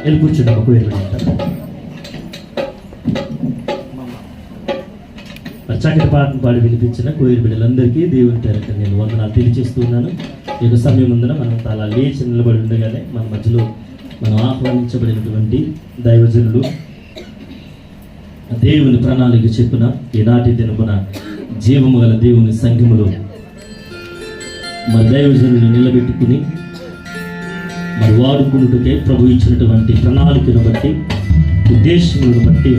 వెళ్ళి కూర్చుంటాం. ఒక వేరు చక్కటి పాటను పాడి వినిపించిన కోయిల బిడ్డలందరికీ దేవుని పేరట నేను వందనాలు తెలియజేస్తున్నాను. ఈ యొక్క సమయం ముందున మనం అలా లేచి నిలబడి ఉండగానే మన మధ్యలో మనం ఆహ్వానించబడినటువంటి దైవజనులు దేవుని ప్రణాళిక చెప్పున ఈనాటి దినమున జీవము గల దేవుని సంఘములో మరి దైవజనులను నిలబెట్టుకుని మరి వాడుకున్నట్టుకే ప్రభు ఇచ్చినటువంటి ప్రణాళికను బట్టి ఉద్దేశములను బట్టి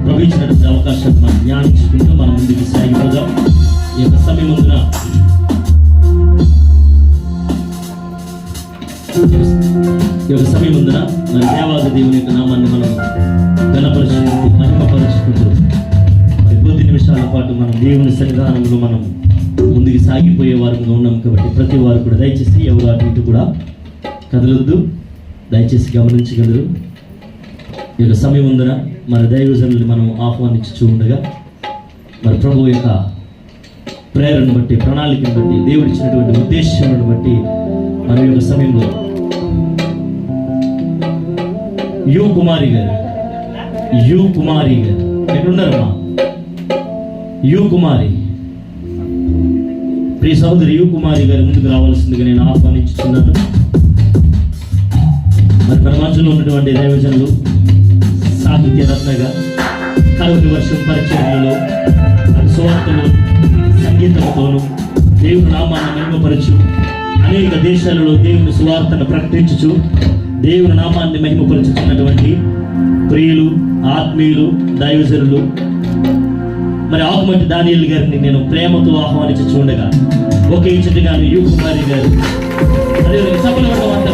ప్రభు ఇచ్చినటువంటి అవకాశాన్ని మనం జ్ఞానించుకుంటూ మనం ముందుకు సాగిపోదాం. ఈ యొక్క సమయం ముందున మన దేవాది దేవుని యొక్క నామాన్ని మనం ఘనపరుచుకుంటూ మహిమపరుచుకుంటూ మరి కొద్ది నిమిషాల పాటు మనం దేవుని సన్నిధానంలో మనం ముందుకు సాగిపోయే వారంగా ఉన్నాం. కాబట్టి ప్రతి వారు కూడా దయచేసి ఎవరు అటు ఇటు కూడా కదలొద్దు, దయచేసి గమనించగలరు. ఈ యొక్క సమయం ముందర మన దైవజనుల్ని మనం ఆహ్వానించుతూ ఉండగా మరి ప్రభు యొక్క ప్రేరణను బట్టి, ప్రణాళికను బట్టి, దేవుడు ఇచ్చినటువంటి ఉద్దేశాలను బట్టి మన యొక్క సమయంలో యు కుమారి గారు ఎక్కడున్నారమ్మా? యు కుమారి, ప్రియ సహోదరి యు కుమారి గారు ముందుకు రావాల్సిందిగా నేను ఆహ్వానించుతున్నాను. మరి మన మధ్యలో ఉన్నటువంటి దైవజనులు సాహిత్య రత్నగా కలువరి వర్షం పరిచయంలో సువార్తలు సంగీతంతోనూ దేవుని నామాన్ని మహిమపరచు అనేక దేశాలలో దేవుని సువార్తను ప్రకటించుచు దేవుని నామాన్ని మహిమపరచుతున్నటువంటి ప్రియులు, ఆత్మీయులు, దైవజనులు మరి ఆకుమట్టి దానియేలు గారిని నేను ప్రేమతో ఆహ్వానించి చూడగా ఒకే ఇంచుగాను యు కుమారి గారు అదే సఫల పడమంతా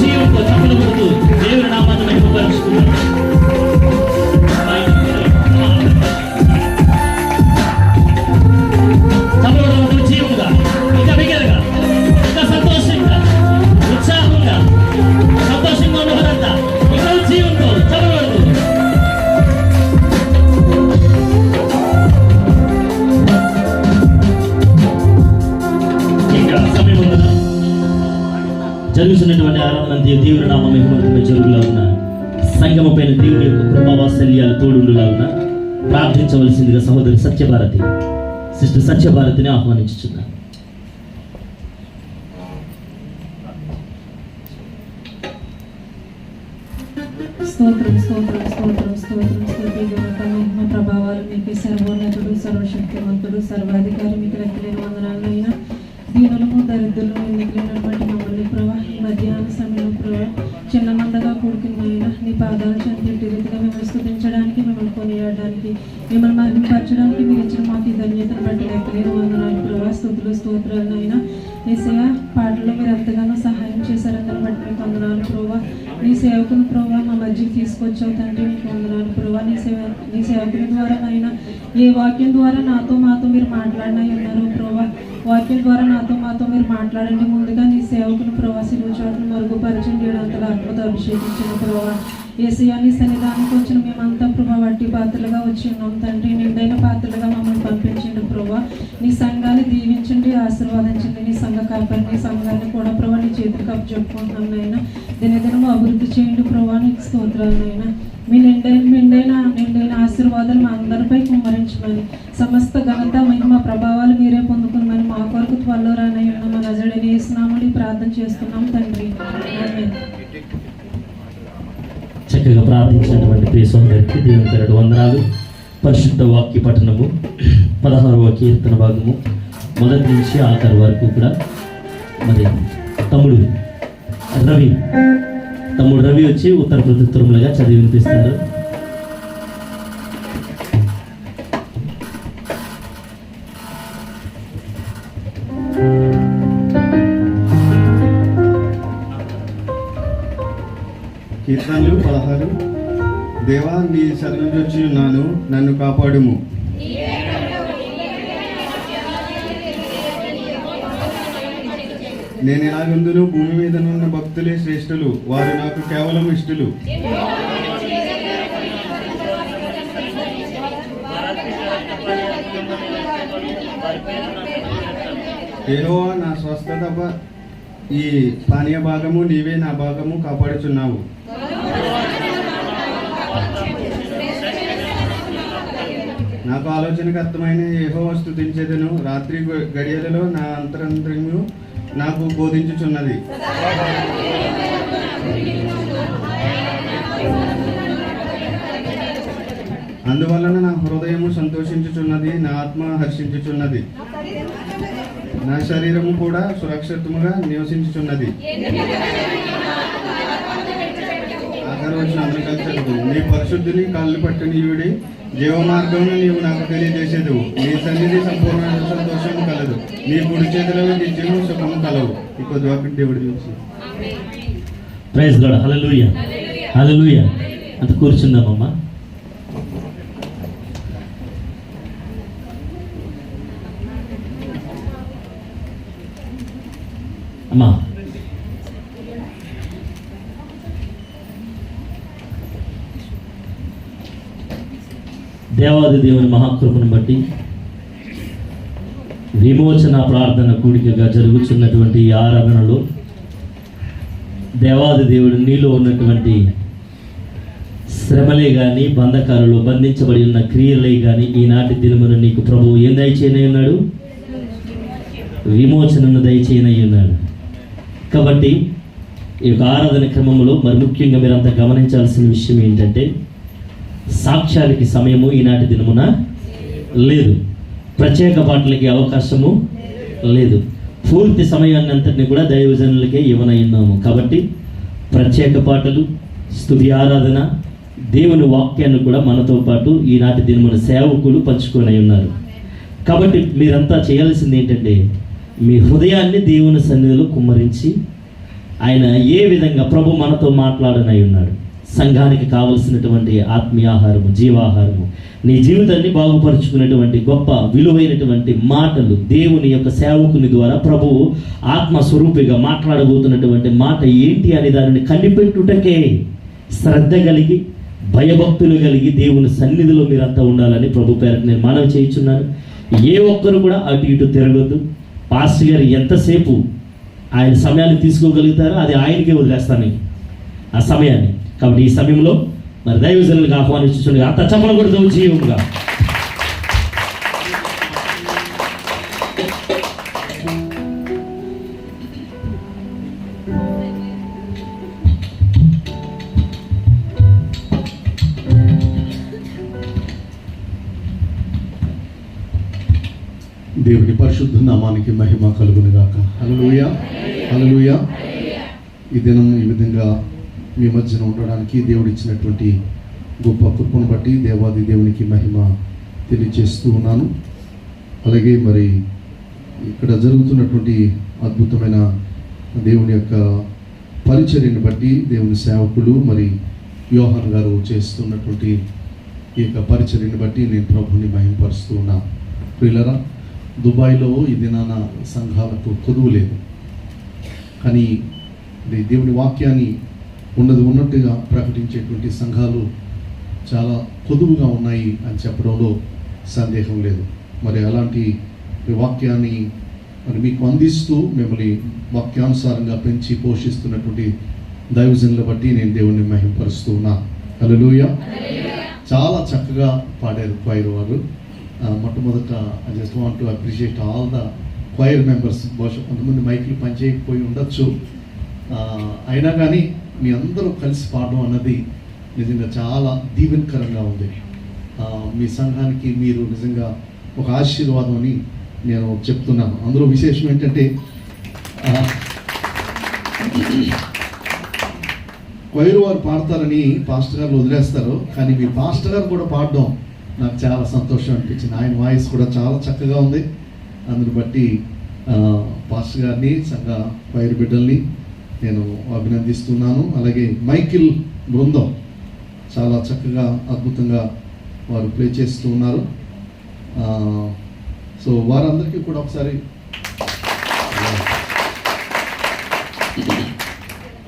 జీవంతో సఫల పడుతూ దేవుని నామాన్ని మహిమపరుచుతున్నారు. జీవంగా ఇంకా బిగ్గరగా ఇంకా సంతోషంగా ఉత్సాహంగా సంతోషంగా ఉన్నవారంతా ఇంకా జీవంతో చదవదు. ఇంకా సమయం ఉన్నదా జరుగుతున్నటువంటి ఆరాధన దేవుని నామ మహిమతమై జరుగులాగున సంగమ పైన దేవుని యొక్క కృపావాత్సల్యాలు తోడులాగున ప్రార్థించవలసిందిగా సహోదరి సత్యభారతి, సిస్టర్ సత్యభారతిని ఆహ్వానించుచున్నాను. స్తోత్రం స్తోత్రం స్తోత్రం స్తోత్రం స్తోత్రం ప్రభావాలు మీకు సర్వోన్నతుడు, సర్వశక్తివంతుడు, సర్వాధికారి మీకు లెక్కలేని వందనాలైనా దీనులము దరిద్రులు ఎన్నికలేనటువంటి మమ్మల్ని ప్రభా ఈ మధ్యాహ్న సమయంలో ప్రభా చిన్న మందగా కూడుకున్నైనా నీ పాదాలు చెందిటి రీతిగా మిమ్మల్ని స్తుతించడానికి, మిమ్మల్ని కొనియాడడానికి, మిమ్మల్ని మహిమపరచడానికి మీరు ఇచ్చిన మాకు ఈ ధన్యతను బట్టి లెక్కలేని వందనాలు ప్రభా. స్తుతులు స్తోత్రాలైనా యేసయ్య పాటల్లో మీరు ఎంతగానో సహాయం చేశారని బట్టి మీకు వందనాలు ప్రభా. నీ సేవకుని ప్రభా మా మధ్యకి తీసుకొచ్చావు తండ్రి, మీకు వందనాలు ప్రభా. నీ సేవకుని ద్వారా అయినా ఏ వాక్యం ద్వారా నాతో మాతో మీరు మాట్లాడినై ఉన్నారు ప్రభా. వాక్యం ద్వారా నాతో మాతో మీరు మాట్లాడండి. ముందుగా నీ సేవకుని ప్రభా శిలువ చాటును మరుగుపరచండి, అంతగా అద్భుత అభిషేకించిన ప్రభా. యేసయ్య నీ సన్నిధానికి వచ్చిన మేమంతా ప్రభా వట్టి పాత్రలుగా వచ్చి ఉన్నాం తండ్రి. నిండైన పాత్రలుగా మమ్మల్ని పంపించండి ప్రభా. నీ సంఘాన్ని దీవించండి, ఆశీర్వాదించండి. నీ సంఘ కాపరి నీ సంఘాన్ని కూడా ప్రభా నీ చేతికి అప్పచెప్పుకుంటున్నాం నైనా. దినదినము అభివృద్ధి చేయండి ప్రభా. నీకు స్తోత్రాలనైనా. మీ నిండైన ఆశీర్వాదాలు మా అందరిపై కుమ్మరించమని, సమస్త ఘనత మహిమ ప్రభావాలు మీరే పొందుకున్నామని మా కొరకు త్వరలో రానై ఉన్న మన నజరేయుడైన యేసు నామములో ప్రార్థన చేస్తున్నాం తండ్రి. ఆమేన్. చక్కగా ప్రార్థించినటువంటి ప్రియ సోదరుడికి దేవుని పేరట వందనాలు. పరిశుద్ధ వాక్య పఠనము 16వ కీర్తన భాగము మొదటి నుంచి ఆఖరి వరకు కూడా మరి తమ్ముడు రవి వచ్చి ఉత్తర ప్రత్యుత్తరములుగా చదివి వినిపిస్తారు. కీర్తనలు 16. దేవా నీ శరణుజొచ్చి ఉన్నాను, నన్ను కాపాడుము. నేను ఎలాగుందును, భూమి మీద నున్న భక్తులే శ్రేష్ఠులు, వారు నాకు కేవలం ఇష్టలు. యెహోవా నా స్వస్థత ఈ పానీయ భాగము నీవే నా భాగము కాపాడుచున్నావు. నాకు ఆలోచనకు అర్థమైన యెహోవా స్తుతించేదను. రాత్రి గడియలలో నా అంతరంత్రము నాకు బోధించుచున్నది. అందువలన నా హృదయము సంతోషించుచున్నది, నా ఆత్మ హర్షించుచున్నది, నా శరీరము కూడా సురక్షితముగా నివసించుచున్నది. ఆఖరి వచ్చిన అందరూ కలిసి చదువుకుందాం. నీ పరిశుద్ధిని కాళ్ళు పట్టునీయుడి జీవ మార్గమును నీవు నాకు తెలియజేసేదు. నీ సన్నిధి సంపూర్ణ సంతోషము కలదు. నీ కుడి చేతిలో నిత్యము సుఖము కలవు. ఈ కొద్ది వాక్యం దేవుడు చూసి ప్రైజ్ లార్డ్. హల్లెలూయా, హల్లెలూయా. అంత కూర్చుందామమ్మా. అమ్మా, దేవాది దేవుని మహాకృపను బట్టి విమోచన ప్రార్థన కూడికగా జరుగుతున్నటువంటి ఈ ఆరాధనలో దేవాది దేవుడు నీలో ఉన్నటువంటి శ్రమలే కానీ, బంధకాలలో బంధించబడి ఉన్న క్రియలే కానీ ఈనాటి దినమున నీకు ప్రభువు ఏం దయచేయనై ఉన్నాడు? విమోచనను దయచేయనై ఉన్నాడు. కాబట్టి ఈ యొక్క ఆరాధన క్రమంలో మరి ముఖ్యంగా మీరంతా గమనించాల్సిన విషయం ఏంటంటే, సాక్ష్యానికి సమయము ఈనాటి దినమున లేదు, ప్రత్యేక పాటలకి అవకాశము లేదు. పూర్తి సమయాన్ని అంతటిని కూడా దైవజనులకే ఇవ్వనై ఉన్నాము. కాబట్టి ప్రత్యేక పాటలు, స్తుతి ఆరాధన, దేవుని వాక్యాన్ని కూడా మనతో పాటు ఈనాటి దినమున సేవకులు పంచుకొని ఉన్నారు. కాబట్టి మీరంతా చేయాల్సింది ఏంటంటే, మీ హృదయాన్ని దేవుని సన్నిధిలో కుమ్మరించి ఆయన ఏ విధంగా ప్రభు మనతో మాట్లాడనై ఉన్నాడు, సంఘానికి కావలసినటువంటి ఆత్మీయాహారము, జీవాహారము, నీ జీవితాన్ని బాగుపరుచుకునేటువంటి గొప్ప విలువైనటువంటి మాటలు దేవుని యొక్క సేవకుని ద్వారా ప్రభువు ఆత్మస్వరూపిగా మాట్లాడబోతున్నటువంటి మాట ఏంటి అని దానిని కనిపెట్టుటకే శ్రద్ధ కలిగి, భయభక్తులు కలిగి దేవుని సన్నిధిలో మీరంతా ఉండాలని ప్రభు పేరకు నేను మనవి చేయించున్నాను. ఏ ఒక్కరు కూడా అటు ఇటు తిరగొద్దు. పాస్టర్ గారు ఎంతసేపు ఆయన సమయాన్ని తీసుకోగలుగుతారో అది ఆయనకే వదిలేస్తాను ఆ సమయాన్ని. కాబట్టి ఈ సమయంలో మరి దైవజనులకు ఆహ్వానించుండి అంత చప్పలకూడదు జీవంగా. దేవుని పరిశుద్ధ నామానికి మహిమ కలుగును గాక. హల్లెలూయా, హల్లెలూయా. ఈ దినం ఈ విధంగా మీ మధ్యన ఉండడానికి దేవుడు ఇచ్చినటువంటి గొప్ప కృపను బట్టి దేవాది దేవునికి మహిమ తెలియజేస్తూ ఉన్నాను. అలాగే మరి ఇక్కడ జరుగుతున్నటువంటి అద్భుతమైన దేవుని యొక్క పరిచర్యను బట్టి దేవుని సేవకులు మరి యోహాన్ గారు చేస్తున్నటువంటి ఈ యొక్క పరిచర్యను బట్టి నేను ప్రభుని మహిమపరుస్తూ ఉన్నాను. ప్రియులరా, దుబాయ్లో ఈ దినాన సంఘాలకు కొదువు లేదు. కానీ దేవుని వాక్యాన్ని ఉన్నట్టుగా ప్రకటించేటువంటి సంఘాలు చాలా కొదువుగా ఉన్నాయి అని చెప్పడంలో సందేహం లేదు. మరి అలాంటి వాక్యాన్ని మరి మీకు అందిస్తూ మిమ్మల్ని వాక్యానుసారంగా పెంచి పోషిస్తున్నటువంటి దైవజనుల బట్టి నేను దేవుణ్ణి మహిమపరుస్తూ ఉన్నా. హల్లెలూయా. చాలా చక్కగా పాడారు క్వైర్ వారు. మొట్టమొదట I just want to appreciate all the choir members. బహుశా కొంతమంది మైకులు పనిచేయకపోయి ఉండొచ్చు, అయినా కానీ మీ అందరూ కలిసి పాడడం అన్నది నిజంగా చాలా దీవెనకరంగా ఉంది. మీ సంఘానికి మీరు నిజంగా ఒక ఆశీర్వాదం అని నేను చెప్తున్నాను. అందులో విశేషం ఏంటంటే, క్వైర్ వారు పాడతారని పాస్టర్ గారు వదిలేస్తారు, కానీ మీ పాస్టర్ గారు కూడా పాడడం నాకు చాలా సంతోషం అనిపించింది. ఆయన వాయిస్ కూడా చాలా చక్కగా ఉంది. అందుని బట్టి పాస్టర్ గారిని, సంఘ క్వైర్ బిడ్డల్ని నేను అభినందిస్తున్నాను. అలాగే మైకిల్ బృందం చాలా చక్కగా అద్భుతంగా వారు ప్లే చేస్తూ ఉన్నారు. సో వారందరికీ కూడా ఒకసారి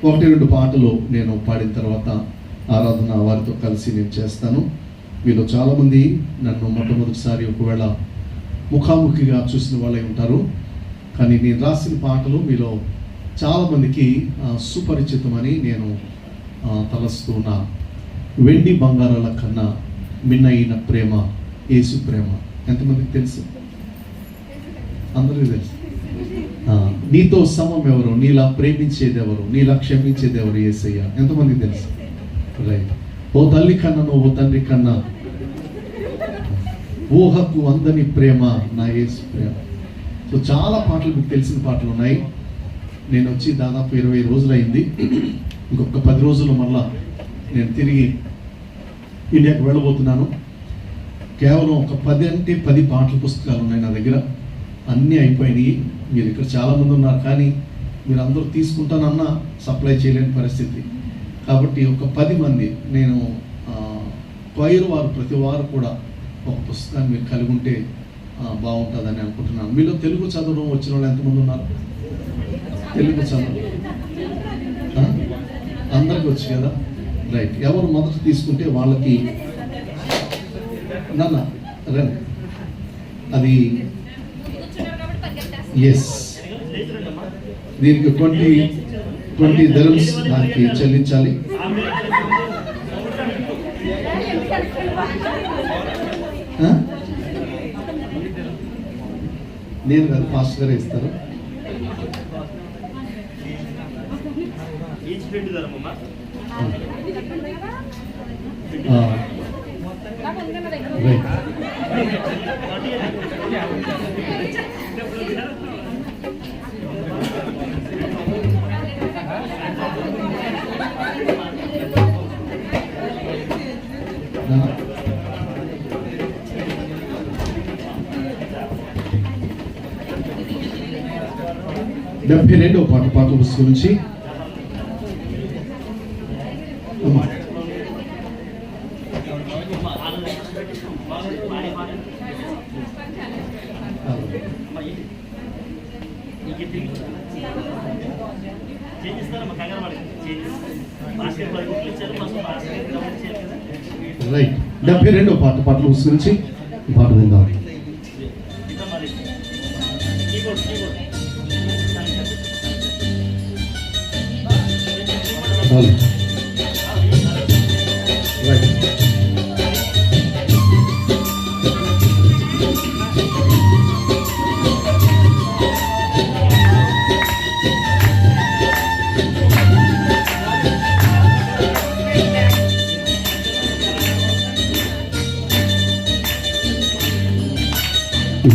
1-2 పాటలు నేను పాడిన తర్వాత ఆరాధన వారితో కలిసి నేను చేస్తాను. మీలో చాలామంది నన్ను మొట్టమొదటిసారి ఒకవేళ ముఖాముఖిగా చూసిన వాళ్ళే ఉంటారు. కానీ నేను రాసిన పాటలు మీలో చాలామందికి సుపరిచితమని నేను తలస్తూ ఉన్నా. వెండి బంగారాల కన్నా మిన్నైన ప్రేమ యేసు ప్రేమ. ఎంతమందికి తెలుసు? అందరికీ తెలుసు. నీతో సమం ఎవరు, నీలా ప్రేమించేది ఎవరు, నీలా క్షమించేది ఎవరు? యేసయ్య. ఎంతమందికి తెలుసు? రైట్. ఓ తల్లి కన్నా ఓ తండ్రి కన్నా ఊహకు అందని ప్రేమ నా యేసు ప్రేమ. సో చాలా పాటలు మీకు తెలిసిన పాటలు ఉన్నాయి. నేను వచ్చి దాదాపు 20 రోజులు అయింది. ఇంకొక 10 రోజుల్లో మళ్ళా నేను తిరిగి ఇండియాకి వెళ్ళబోతున్నాను. కేవలం ఒక 10 అంటే 10 పాటల పుస్తకాలు ఉన్నాయి నా దగ్గర. అన్నీ అయిపోయినాయి. మీరు ఇక్కడ చాలామంది ఉన్నారు, కానీ మీరు అందరూ తీసుకుంటానన్నా సప్లై చేయలేని పరిస్థితి. కాబట్టి ఒక 10 మంది నేను క్వైర్ వారు ప్రతి వారు కూడా ఒక పుస్తకాన్ని మీరు కలిగి ఉంటే బాగుంటుందని అనుకుంటున్నాను. మీలో తెలుగు చదవడం వచ్చిన వాళ్ళు ఎంతమంది ఉన్నారు? తెలుగు చదవడం అందరికీ వచ్చు కదా? రైట్. ఎవరు మొదట తీసుకుంటే వాళ్ళకి నాన్న రండి. అది ఎస్, దీనికి 20 dirhams దానికి చెల్లించాలి. నేను కాదు, ఫాస్ట్ గారే ఇస్తారు. రైట్. డెబ్బై 72వ పాటల పుస్తకం నుంచి రైట్. 72వ పాటల పుస్తకం నుంచి ఈ పాట విందాం.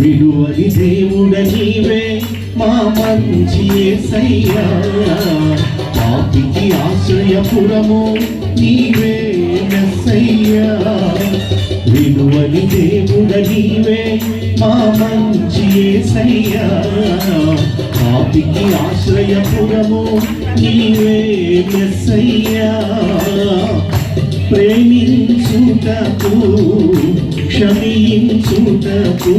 విడువని దేవుడ నీవే మా మంచి యేసయ్యా, పాపికి ఆశ్రయపురము నీవే మెస్సయ్యా. విడువని దేవుడ నీవే మా మంచి యేసయ్యా, పాపికి ఆశ్రయపురము నీవే మెస్సయ్యా. ప్రేమించుటకు క్షమించుటకు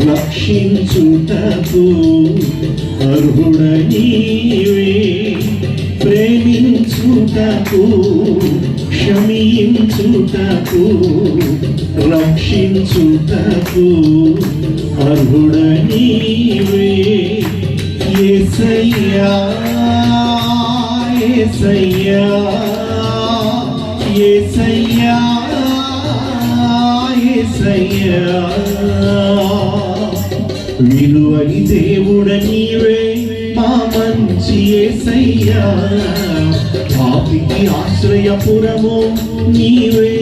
రక్షించుటకు అర్హుడ నీవే. ప్రేమించుటకు క్షమించుటకు రక్షించుటకు అర్హుడ నీవే. యేసయ్యా యేసయ్యా యేసయ్యా యేసయ్యా. విలువని దేవుడ నీవే మా మంచి యేసయ్యా, పాపికి ఆశ్రయపురము నీవే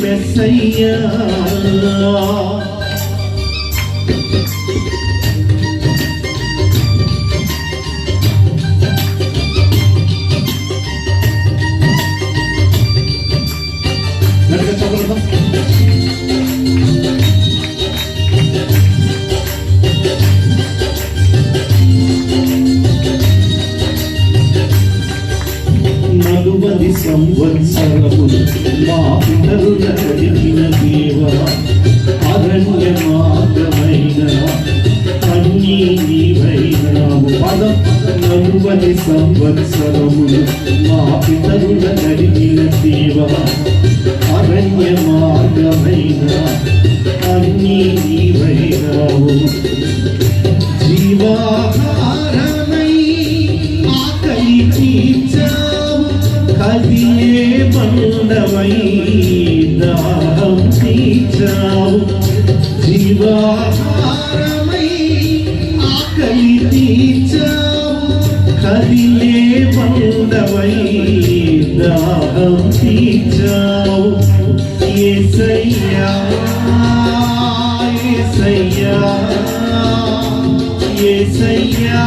మెస్సయ్యా. నలువది సంవత్సరములు మా పితరుల అడిగిన దేవా, అరణ్య మార్గమైన అన్నీ నీవైనావు. పదం. నలువది సంవత్సరములు మా పితరుల అడిగిన దేవా, అరణ్య మార్గమైన అన్నీ నీవైనావు. తీర్చావు, జీవాహారమై ఆకలి తీర్చావు, కదిలే బండవై దాహం తీర్చావు, జీవాహారమై ఆకలి తీర్చావు, కదిలే బండవై దాహం తీర్చావు. యేసయ్యా యేసయ్యా యేసయ్యా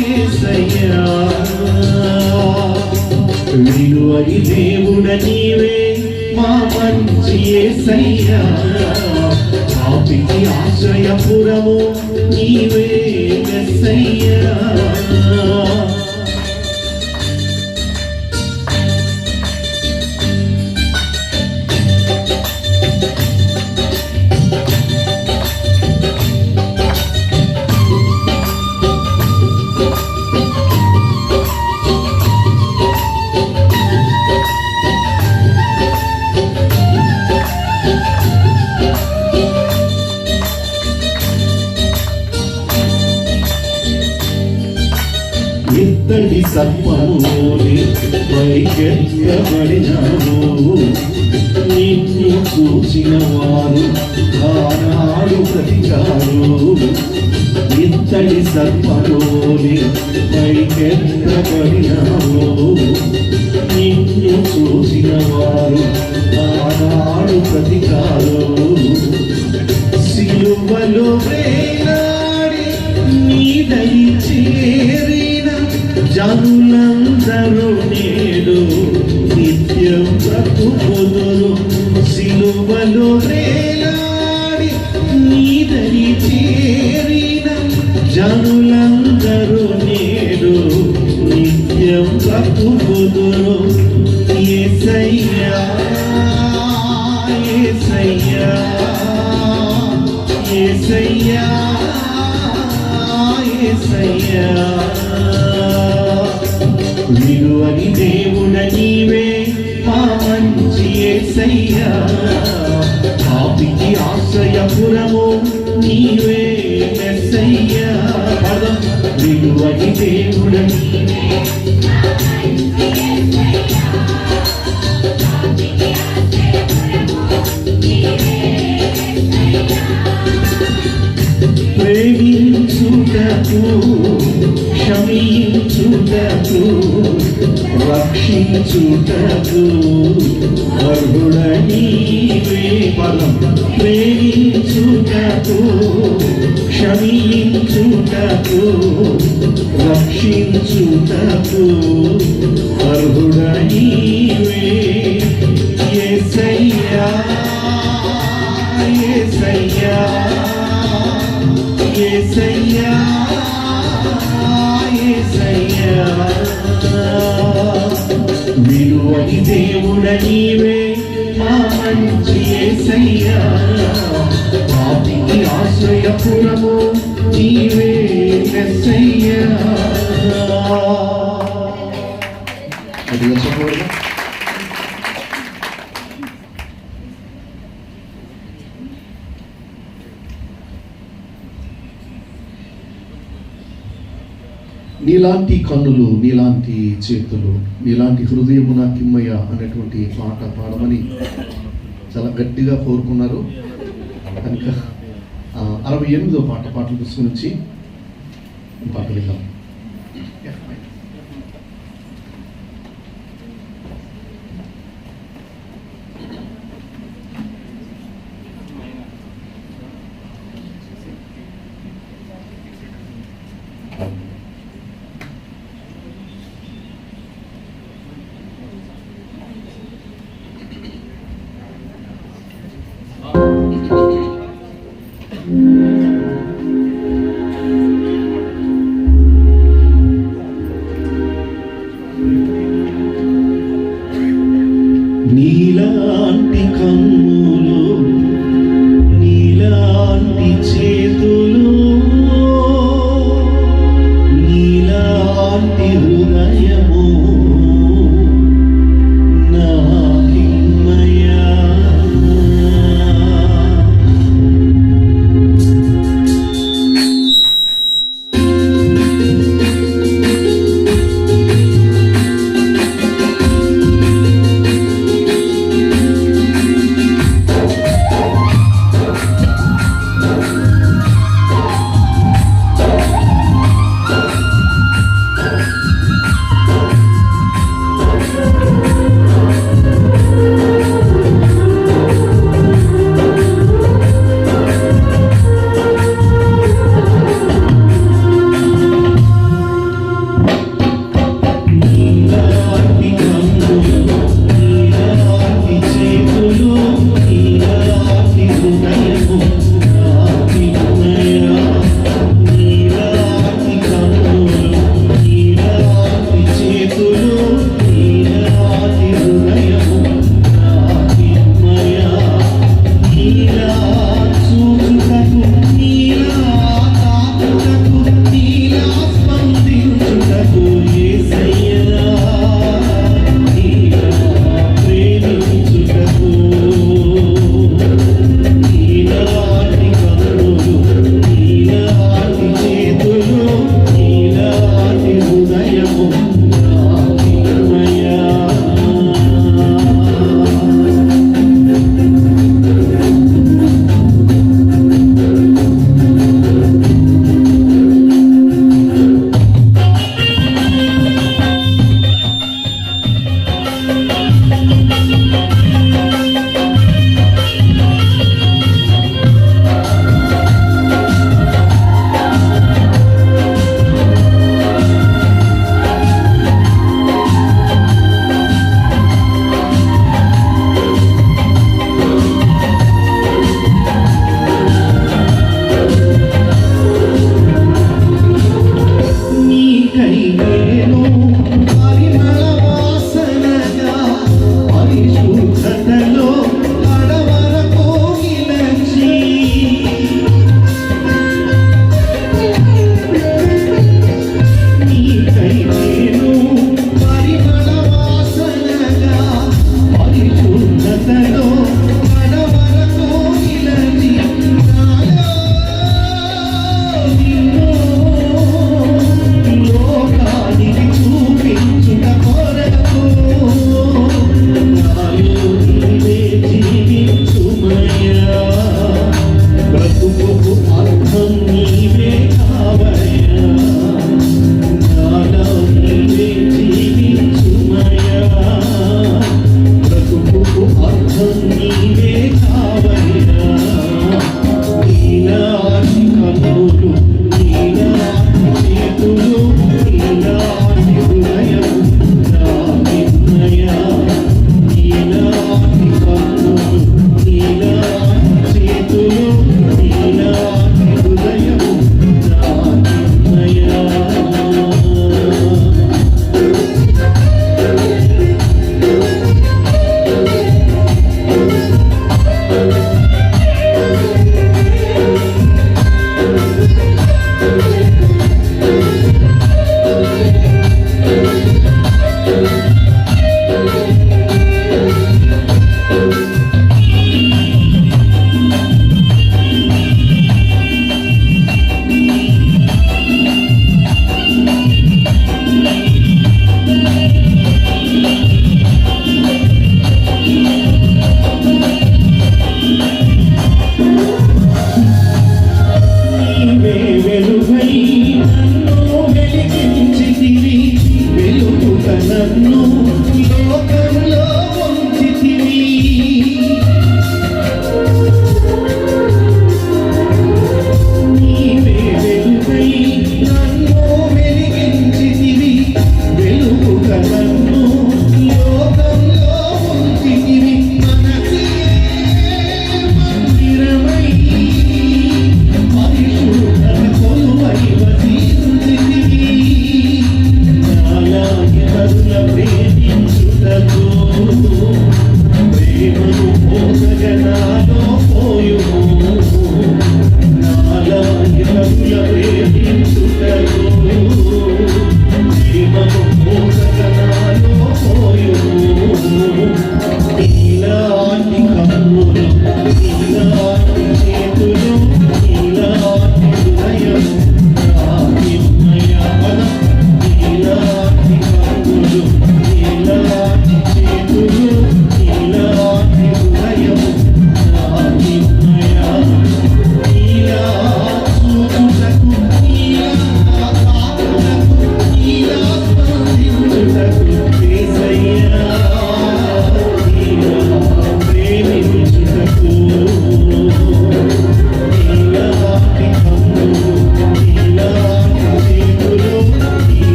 యేసయ్యా, విలువని దేవుడ నీవే మా మంచి యేసయ్యా, పాపికి ఆశ్రయపురము నీవే యేసయ్యా. ఇత్తడి సర్పముని పైకెత్తబడినావు, నిన్ను చూసిన వారు ఆనాడు బ్రతికారు. ఇత్తడి సర్పముని పైకెత్తబడినావు, నిన్ను చూసిన వారు ఆనాడు బ్రతికారు. సిలువలో వేలాడి నీ దరి చేరిన జనులందరూ నేడు నిత్యం బ్రతుకుదురు. సిలువలో వేలాడి నీ దరి చేరిన జనులందరూ నేడు నిత్యం బ్రతుకుదురు. యేసయ్యా యేసయ్యా యేసయ్యా యేసయ్యా, విలువని దేవుడ నీవే మా మంచి యేసయ్యా, పాపికి ఆశ్రయపురము నీవే యేసయ్యా. విలువని దేవుడ నీవే ప్రేమించుటకు క్షమించుటకు రక్షించుటకు అర్హుడ నీవే. పదం ప్రేమించుటకు క్షమించుటకు రక్షించుటకు అర్హుడ నీవే. యేసయ్యా యేసయ్యా యేసయ్యా యేసయ్యా, విలువని దేవుడ నీవే మా మంచి యేసయ్యా, పాపికి ఆశ్రయపురము నీవే యేసయ్యా. నీలాంటి కన్నులు, నీలాంటి చేతులు, నీలాంటి హృదయము నా కిమ్మయ్య అనేటువంటి పాట పాడమని చాలా గట్టిగా కోరుకున్నారు కనుక 68వ పాటల పుస్తకం నుంచి పాట విందాం. నీలాంటి కన్నులు, నీలాంటి చేతులు, నీలాంటి హృదయము నాకిమ్మయ్యా.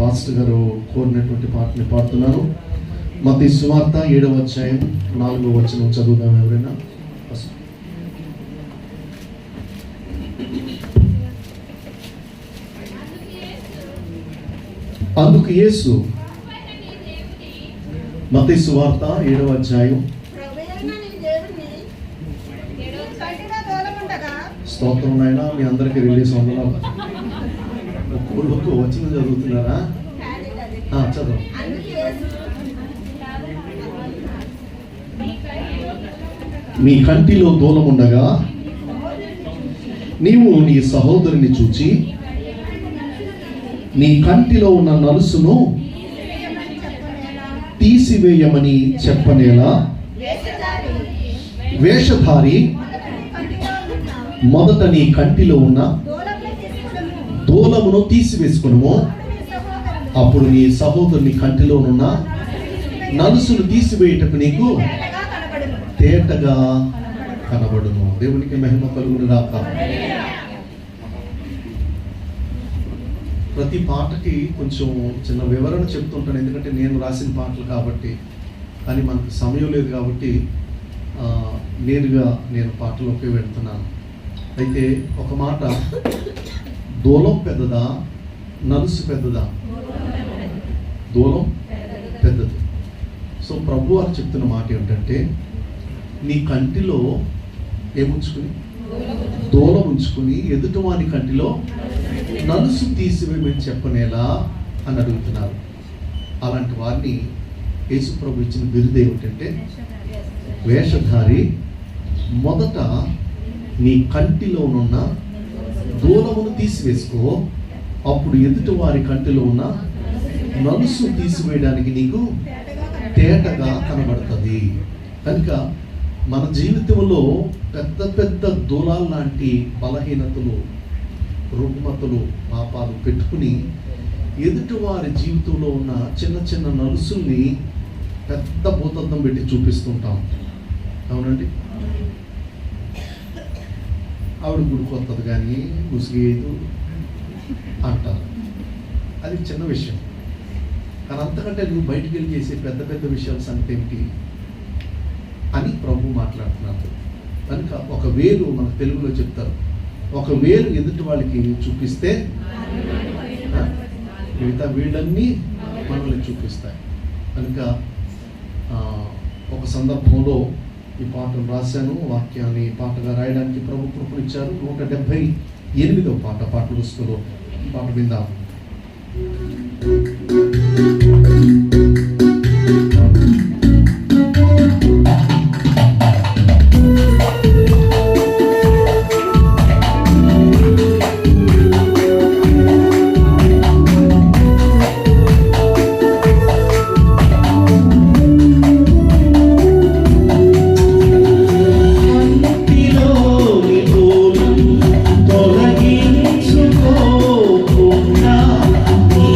పాస్టర్ గారు కోరినటువంటి పాటని పాడుతున్నాను. మత్తయి సువార్త 7వ అధ్యాయం 4వ వచనం చదువుదాం ఎవరైనా. అందుకు యేసు, మత్తయి సువార్త 7వ అధ్యాయం, స్తోత్రం నాయనా. మీ అందరికీ రిలీజ్ వందనాలు. ఒక్కొక్క వచనం చదువుతున్నారా? చదువు. నీ కంటిలో దూలముండగా నీవు నీ సహోదరుని చూచి నీ కంటిలో ఉన్న నలుసును తీసివేయమని చెప్పనేలా వేషధారి మొదట నీ కంటిలో ఉన్న దూలమును తీసివేసుకును, అప్పుడు నీ సహోదరుని కంటిలోనున్న నలుసును తీసివేయటకు నీకు తేటగా కనబడును. దేవునికి మహిమ కలుగును గాక. ప్రతి పాటకి కొంచెం చిన్న వివరణ చెప్తుంటాను, ఎందుకంటే నేను రాసిన పాటలు కాబట్టి. కానీ మనకు సమయం లేదు కాబట్టి నేరుగా నేను పాటలోకి వెళ్తున్నాను. అయితే ఒక మాట, దూలం పెద్దదా నలుసు పెద్దదా? దూలం పెద్దది. సో ప్రభు వారు చెప్తున్న మాట ఏమిటంటే, నీ కంటిలో ఏముంచుకుని? దూలం ఉంచుకుని ఎదుటివాని కంటిలో నలుసు తీసివేయమని చెప్పనేలా అని అడుగుతున్నారు. అలాంటి వారిని యేసు ప్రభు ఇచ్చిన బిరుదు ఏమిటంటే వేషధారి. మొదట నీ కంటిలోనున్న దూలమును తీసివేసుకో, అప్పుడు ఎదుటి వారి కంటిలో ఉన్న నలుసు తీసివేయడానికి నీకు తేటగా కనబడుతుంది. కనుక మన జీవితంలో పెద్ద పెద్ద దూలాలు లాంటి బలహీనతలు, రుగ్మతలు, పాపాలు పెట్టుకుని ఎదుటి వారి జీవితంలో ఉన్న చిన్న చిన్న నలుసుల్ని పెద్ద భూతద్దం పెట్టి చూపిస్తుంటాం. అవునండి. ఆవిడ గుడికొత్తది కానీ ముసిగేదు అంటారు. అది చిన్న విషయం. కానీ అంతకంటే నువ్వు బయటికి వెళ్ళి చేసే పెద్ద పెద్ద విషయాల సంగతి ఏమిటి అని ప్రభు మాట్లాడుతున్నారు. కనుక ఒక వేలు, మన తెలుగులో చెప్తారు, ఒక వేలు ఎదుటి వాళ్ళకి చూపిస్తే మిగతా వీళ్ళన్నీ మనల్ని చూపిస్తాయి. కనుక ఒక సందర్భంలో ఈ పాటను రాశాను. వాక్యాన్ని పాటగా రాయడానికి ప్రభు కృపనిచ్చారు. 178వ పాట పాటల పుస్తకంలో పాట విందాం. తొలగించుకోకుండా నీ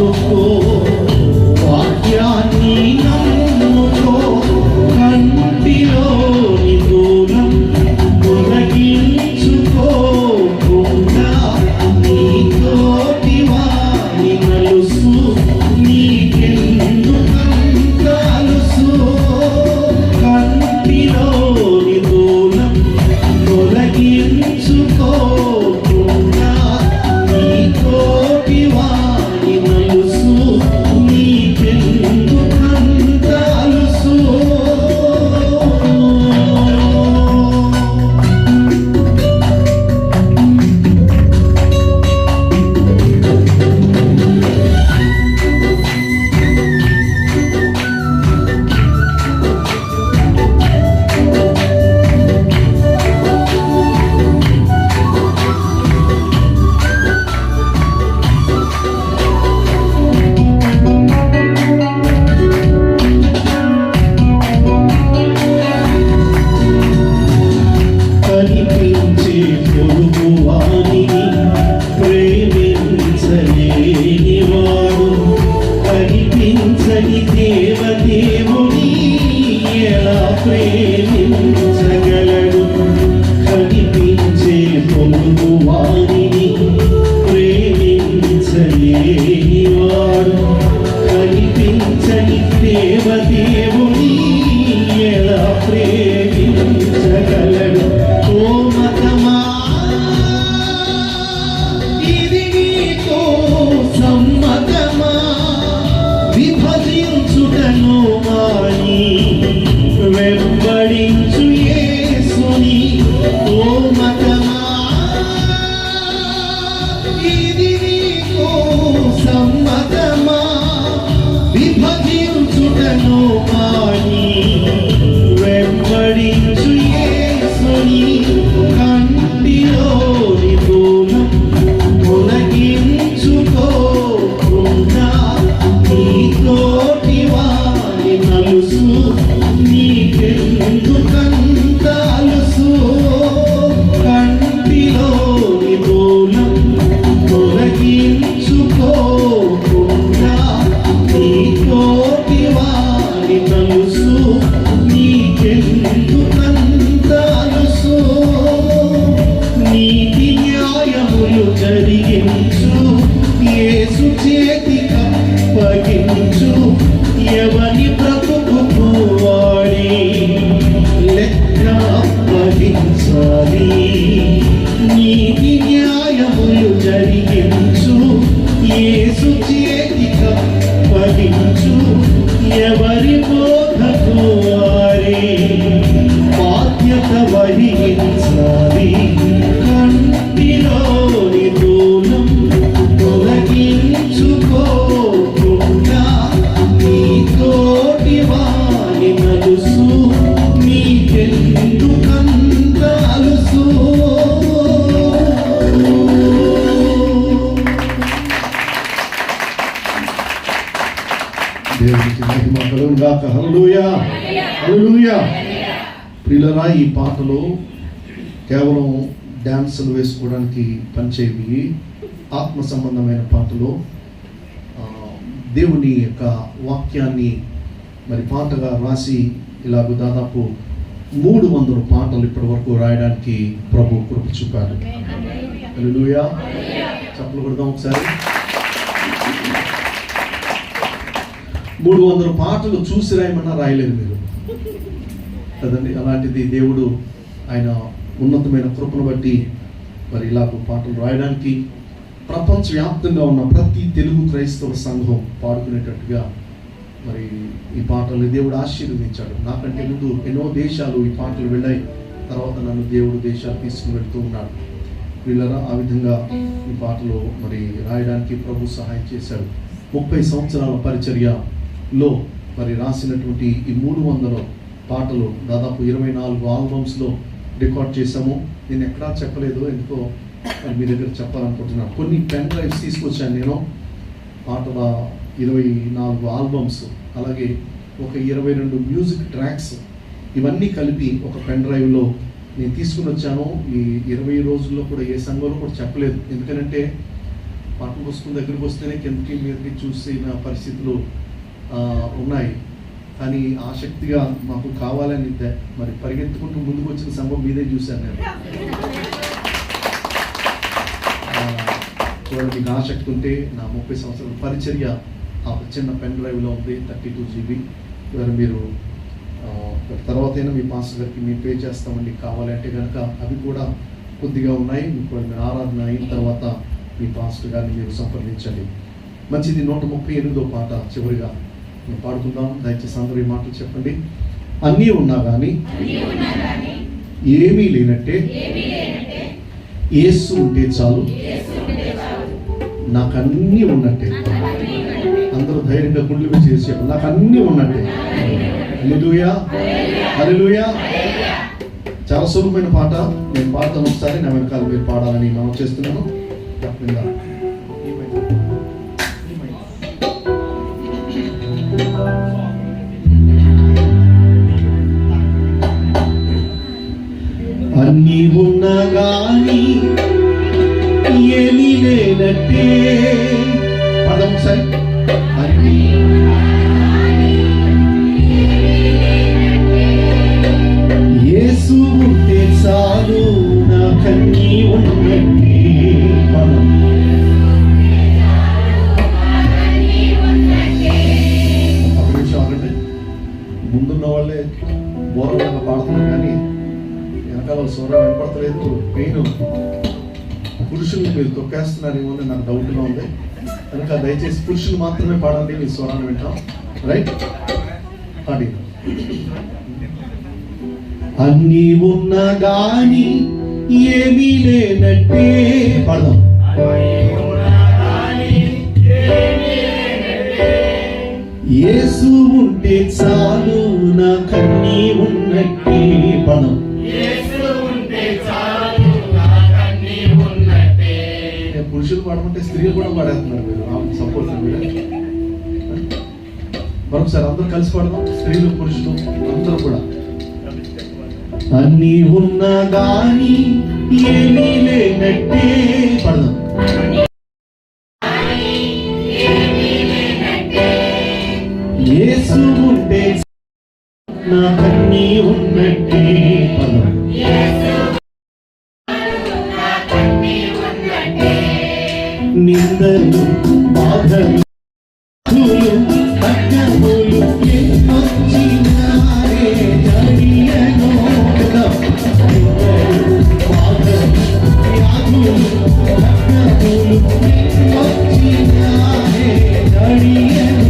తెలుసుకో, వాక్యాన్ని నమ్ముకో, కంటిలోని దూరం తొలగించుకోకుండా నీతోటి వాని నలుసు నీకెందుకంత అలుసు. కంటిలోని దూరం తొలగించుకోకుండా నీతోటి వాని నలుసు నీకెందుకంత అలుసు. కనిపించే పొరుగువానిని ప్రేమించలేనివాడు కనిపించని దేవదేవుని ఎలా ప్రేమించగలడు. కనిపించే పొరుగువానిని ప్రేమించలేనివాడు కనిపించని దేవదేవుని ఎలా ప్రేమించగలడు. ఓ మతమా, ఇది నీకు సమ్మతమా? విభజించుటను మాని వెంబడించు యేసుని. ఓ మతమా, ఇది నీకు సమ్మతమా? విభజించుటను మాని వెంబడించు యేసుని. కంటిలోని దూరం తొలగించుకోకుండా నీతోటి వాని నలుసు నీకెందుకంత అలుసు. కంటిలోని దూరం తొలగించుకోకుండా నీతోటి వాని నలుసు నీకెందుకంత అలుసు. నీతి న్యాయములు జరిగించు, యేసు చేతికప్పగించు. ఎవని బ్రతుకు వాడి లెక్క అప్పగించాలి. నీతి న్యాయములు జరిగించు, యేసు చేతికప్పగించు. ఎవరి బోధకు వారే బాధ్యత వహించాలి. కంటిలోని దూరం తొలగించుకోకుండా నీతోటి వాని నలుసు నీకెందుకంత అలుసు. దేవునికి మహిమ కలుగును గాక. హల్లెలూయా, హల్లెలూయా. ప్రియులారా, ఈ పాటలు కేవలం డ్యాన్సులు వేసుకోవడానికి పనిచేవి ఆత్మ సంబంధమైన పాటలు. దేవుని యొక్క వాక్యాన్ని మరి పాటగా రాసి ఇలాగ దాదాపు 300 పాటలు ఇప్పటి వరకు రాయడానికి ప్రభు కృప చూపాడు. హల్లెలూయా. చప్పట్లు కొడదాం ఒకసారి. 300 పాటలు చూసి రాయమన్నా రాయలేదు మీరు కదండి. అలాంటిది దేవుడు ఆయన ఉన్నతమైన కృపను బట్టి మరి ఇలాగ పాటలు రాయడానికి ప్రపంచవ్యాప్తంగా ఉన్న ప్రతి తెలుగు క్రైస్తవ సంఘం పాడుకునేటట్టుగా మరి ఈ పాటలు దేవుడు ఆశీర్వదించాడు. నాకంటే ముందు ఎన్నో దేశాలు ఈ పాటలు వెళ్ళాయి. తర్వాత నన్ను దేవుడు దేశాలు తీసుకుని వెళ్తూ ఉన్నాడు. వీళ్ళరా ఆ విధంగా ఈ పాటలు మరి రాయడానికి ప్రభు సహాయం చేశాడు. 30 సంవత్సరాల పరిచర్యలో మరి రాసినటువంటి ఈ 300 పాటలు దాదాపు 24 ఆల్బమ్స్లో రికార్డ్ చేశాము. నేను ఎక్కడా చెప్పలేదు, ఎందుకో మీ దగ్గర చెప్పాలనుకుంటున్నాను. కొన్ని పెన్ డ్రైవ్స్ తీసుకొచ్చాను నేను, పాటల 24 ఆల్బమ్స్, అలాగే ఒక 22 మ్యూజిక్ ట్రాక్స్, ఇవన్నీ కలిపి ఒక పెన్ డ్రైవ్లో నేను తీసుకుని వచ్చాను. ఈ 20 రోజుల్లో కూడా ఏ సంఘంలో కూడా చెప్పలేదు. ఎందుకంటే పాఠం పుస్తకం దగ్గరికి వస్తేనే కిందకి మీదకి చూసిన పరిస్థితులు ఉన్నాయి. కానీ ఆసక్తిగా మాకు కావాలని మరి పరిగెత్తుకుంటూ ముందుకు వచ్చిన సంభవం మీదే చూశాను నేను. మీకు ఆసక్తి ఉంటే నా 30 సంవత్సరాల పరిచర్య ఆ చిన్న పెన్ డ్రైవ్లో ఉంది, 32 GB. ఇవాళ మీరు తర్వాత అయినా మీ పాస్టర్ గారికి మేము పే చేస్తామండి కావాలంటే కనుక అవి కూడా కొద్దిగా ఉన్నాయి. మీకు ఆరాధన అయిన తర్వాత మీ పాస్టర్ గారిని మీరు సంప్రదించండి. మంచిది. 138వ పాట చివరిగా మేము పాడుకుందాం. దయచేసి అందరూ ఈ మాటలు చెప్పండి. అన్నీ ఉన్నా కానీ ఏమీ లేనట్టే యేసు ఉంటే చాలు, నాకు అన్నీ ఉన్నట్టే. అందరూ ధైర్యంగా గుండెలు చేసి చెప్పండి, నాకు అన్నీ ఉన్నట్టే. హల్లెలూయా, హల్లెలూయా. చాలా సులభమైన పాట. నేను పాడతాను, ఒకసారి నా వెనకాల మీరు పాడాలని మనం చేస్తున్నాను. అన్నీ ఉన్నా గాని ఏమీ లేనట్టే. పదం సరి. అన్నీ యేసు ఉంటే చాలు, నాకన్నీ ఉన్నట్టే. పదం ముందున్న వాళ్ళే బోరలాగా పాడుతున్నారు కానీ వెనకాల స్వరం వినపడతలేదు. మెయిన్ పురుషుల్ని మీరు తొక్కేస్తున్నారేమో అని నాకు డౌట్గా ఉంది. కనుక దయచేసి పురుషులు మాత్రమే పాడండి, మీ స్వరాన్ని వింటాం. రైట్, పాడి. అన్నీ ఉన్నా గాని ఏమీ లేనట్టే. పాడదాం. యేసు ఉంటే చాలు, నాకన్నీ ఉన్నట్టే. పదం పురుషులు పాడమంటే స్త్రీలు కూడా పాడేస్తున్నారు. మీరు సపోర్ట్ మరొకసారి అందరూ కలిసి పాడదాం. స్త్రీలు పురుషులు అందరూ కూడా. అన్నీ ఉన్నా గాని ఏమీ లేనట్టే. పడదాం. యేసు ఉంటే నాకన్నీ ఉన్నట్టే. పదం నిందలు బాధలు పట్టములు ఎన్నొచ్చినారే జడియను. నిందలు బాధలు వ్యాధులు పట్టములు ఎన్నొచ్చినారే జడియను.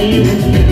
You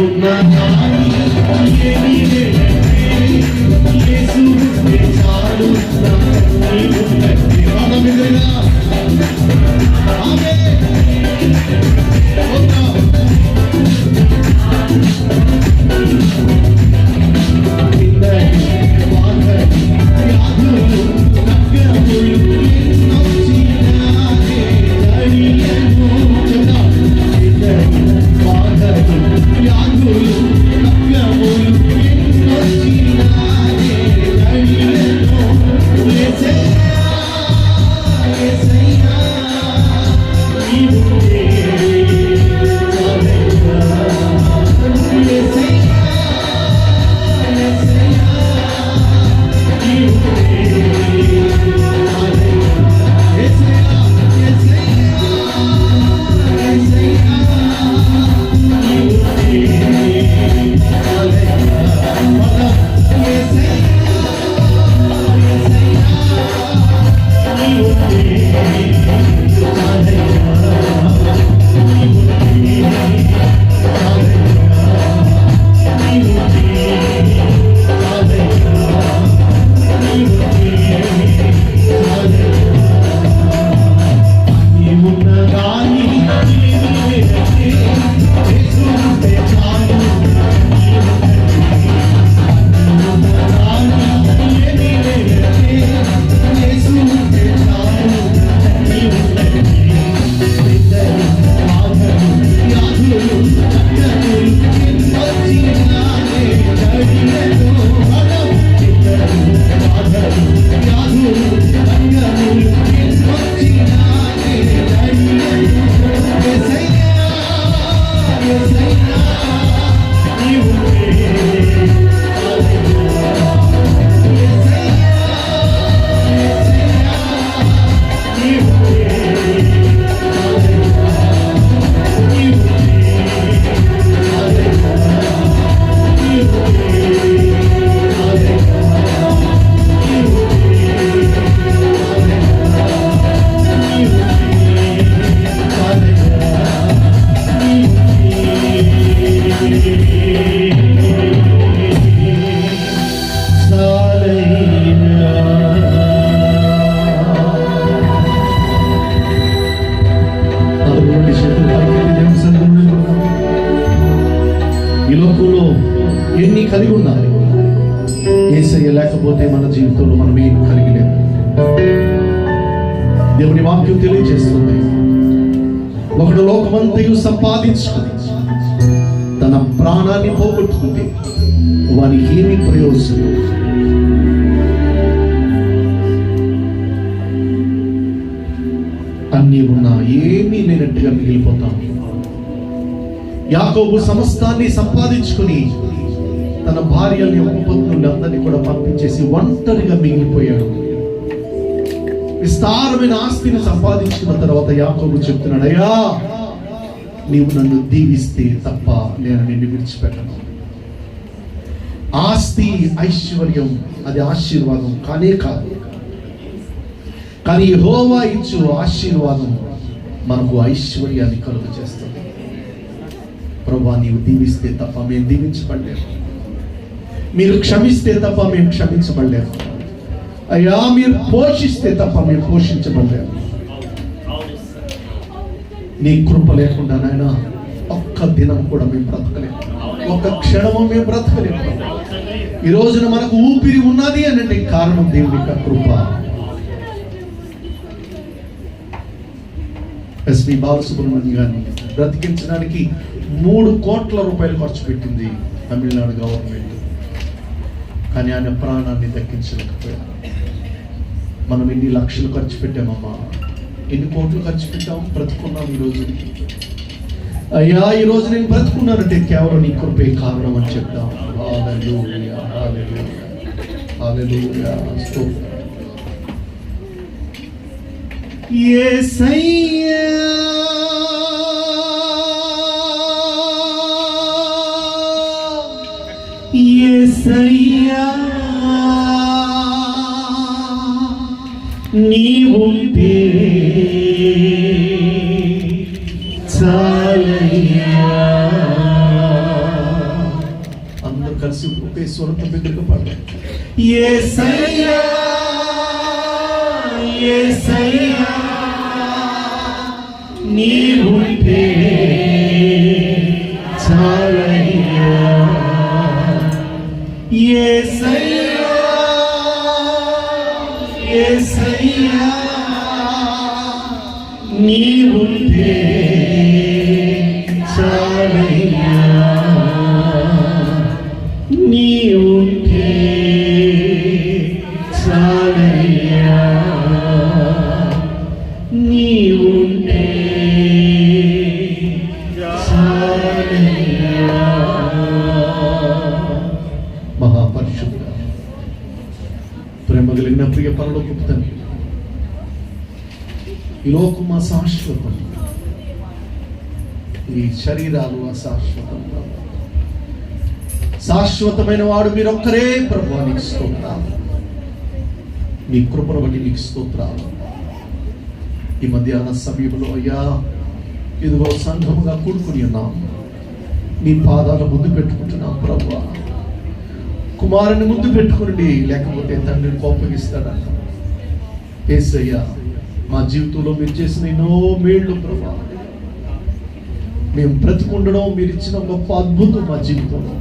నీవున్నా కానీ ఏమీ లేదంటే యేసు ఉంటే చాలు నీవున్నట్టే. మనమిదిగా ఆమేన్. ఈ లోకంలో ఎన్ని కలిగి ఉండాలి, యేసయ్య లేకపోతే మన జీవితంలో మనం ఏం కలిగి లేము. దేవుని వాక్యం తెలియజేస్తుంది, ఒకడు లోకమంతయు సంపాదించుకుని తన ప్రాణాన్ని పోగొట్టుకుంటే వారికి ఏమి ప్రయోజనం? అన్నీ ఉన్నా ఏమీ లేనట్టుగా మిగిలిపోతాం. యాకోబు సమస్తాన్ని సంపాదించుకుని తన భార్యల్ని ఉపపత్నుల్ని అందరినీ కూడా పంపించేసి ఒంటరిగా మిగిలిపోయాడు. విస్తారమైన ఆస్తిని సంపాదించుకున్న తర్వాత యాకోబు చెప్తున్నాడు, అయ్యా నీవు నన్ను దీవిస్తే తప్ప నేను నిన్ను విడిచిపెట్టను. ఆస్తి ఐశ్వర్యం అది ఆశీర్వాదం కానే కాదు, కానీ యెహోవా ఇచ్చు ఆశీర్వాదం మనకు ఐశ్వర్యాన్ని కలుగ చేస్తుంది. ప్రభువా నీవు దీవిస్తే తప్ప మేము దీవించబడలేము, మీరు క్షమిస్తే తప్ప మేము క్షమించబడలేము, అయ్యా మీరు పోషిస్తే తప్ప మేము పోషించబడలేము. నీ కృప లేకుండా నాయన ఒక్క దినం కూడా మేము బ్రతకలేము, ఒక్క క్షణము మేము బ్రతకలేము. ఈ రోజున మనకు ఊపిరి ఉన్నది అంటే కారణం దేవుని యొక్క కృప. ఎస్పి బాలసుబ్రహ్మణ్యం గారిని బ్రతికించడానికి 3 కోట్ల రూపాయలు ఖర్చు పెట్టింది తమిళనాడు గవర్నమెంట్, కానీ ఆయన ప్రాణాన్ని దక్కించలేకపోయారు. మనం ఎన్ని లక్షలు ఖర్చు పెట్టామమ్మా, ఎన్ని కోట్లు ఖర్చు పెట్టాము, బ్రతుకున్నాం. ఈరోజు అయ్యా ఈరోజు నేను బ్రతుకున్నానంటే కేవలం నీ కృపే కారణం అని చెప్తాం. హల్లెలూయా, హల్లెలూయా, హల్లెలూయా. యేసయ్యా యేసయ్యా నీవుంటే చాలయ్యా, ఒకే స్వరంతో బిగ్గరగా పాడండి. యేసయ్యా యేసయ్యా నీవుంటే చాలయ్యా, యేసయ్యా యేసయ్యా నీవుంటే చాలయ్యా, నీవుంటే చాలయ్యా, నీవుంటే చాలయ్యా. మహాపరిశుద్ధ ప్రేమ కలిగిన ప్రియ పరలోకపు తండ్రి, ఈ లోకం అశాశ్వతం, ఈ శరీరాలు అశాశ్వతం. శాశ్వతమైన వాడు మీరొక్కరే ప్రభు. నీకు స్తోత్రాలు, మీ కృపను బట్టి నీకు స్తోత్రాలు. ఈ మధ్యాహ్న సమయంలో అయ్యా ఇదిగో సంఘముగా కూడుకుని ఉన్నాం, నీ పాదాల ముందు పెట్టుకుంటున్నాం ప్రభు. కుమారుని ముందు పెట్టుకుని, లేకపోతే తండ్రిని కోపగిస్తాడంట. యేసయ్యా మా జీవితంలో మీరు చేసిన ఎన్నో మేళ్ళు ప్రభు, మేము బ్రతికుండడం మీరు ఇచ్చిన గొప్ప అద్భుతం. మా జీవితంలో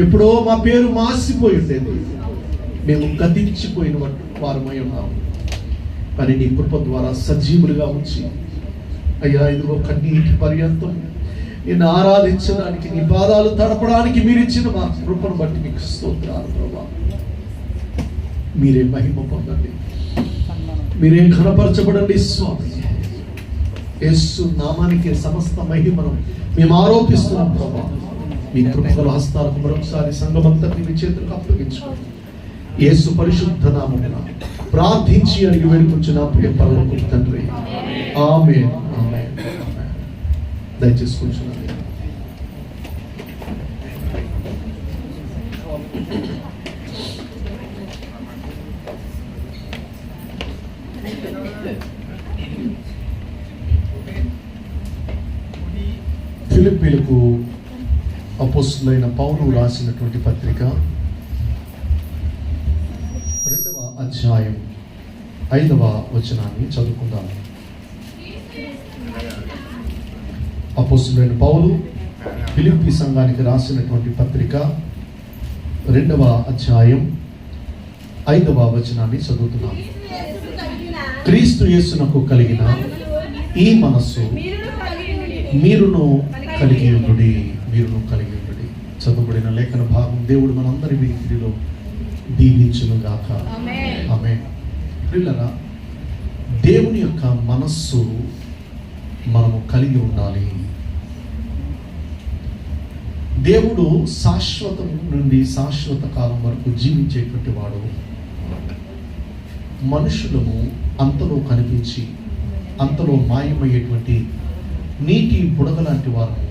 ఎప్పుడో మా పేరు మాసిపోయి ఉండేది, మేము గతించిపోయిన వారమై ఉన్నాము. కానీ నీ కృప ద్వారా సజీవులుగా ఉంచి అయ్యా ఇదిగో కన్నీటి పర్యంతం నిన్ను ఆరాధించడానికి, నీ పాదాలు తడపడానికి మీరు ఇచ్చిన మా కృపను బట్టి మీకు స్తోత్రాలు ప్రభా. మీరే మహిమ పొందండి, మీరే ఘనపరచబడండి స్వామి. యేసు నామానికి సమస్త మహిమను మేము ఆరోపిస్తున్నాం ప్రభా. మీ కృపగల హస్తాలకు మరొకసారి సంఘమంతటిని మీ చేతులకు అప్పగించుకోండి. యేసు పరిశుద్ధ నామమున ప్రార్థించి అడిగి వేడుకొచ్చిన ప్రియ పరలోకపు తండ్రి, ఆమేన్ ఆమేన్. దయచేసి కూర్చున్నాను. ఫిలిప్పీలకు అపోస్తలుడైన పౌలు రాసినటువంటి పత్రిక 2వ అధ్యాయం 5వ వచనాన్ని చదువుకుందాం. అపోస్తలుడైన పౌలు ఫిలిప్పీ సంఘానికి రాసినటువంటి పత్రిక 2వ అధ్యాయం 5వ వచనాన్ని చదువుతున్నాం. క్రీస్తు యేసునకు కలిగిన ఈ మనస్సు మీరును కలిగి ఉండుడి, మీరును కలిగి ఉండుడి. చదువుబడిన లేఖన భాగం దేవుడు మనందరి వినికిడిలో దీవించును గాక. ఆమేన్. పిల్లరా, దేవుని యొక్క మనస్సు మనము కలిగి ఉండాలి. దేవుడు శాశ్వతం నుండి శాశ్వత కాలం వరకు జీవించేటువంటి వాడు. మనుషులము అంతలో కనిపించి అంతలో మాయమయ్యేటువంటి నీటి బుడగ లాంటి వారము,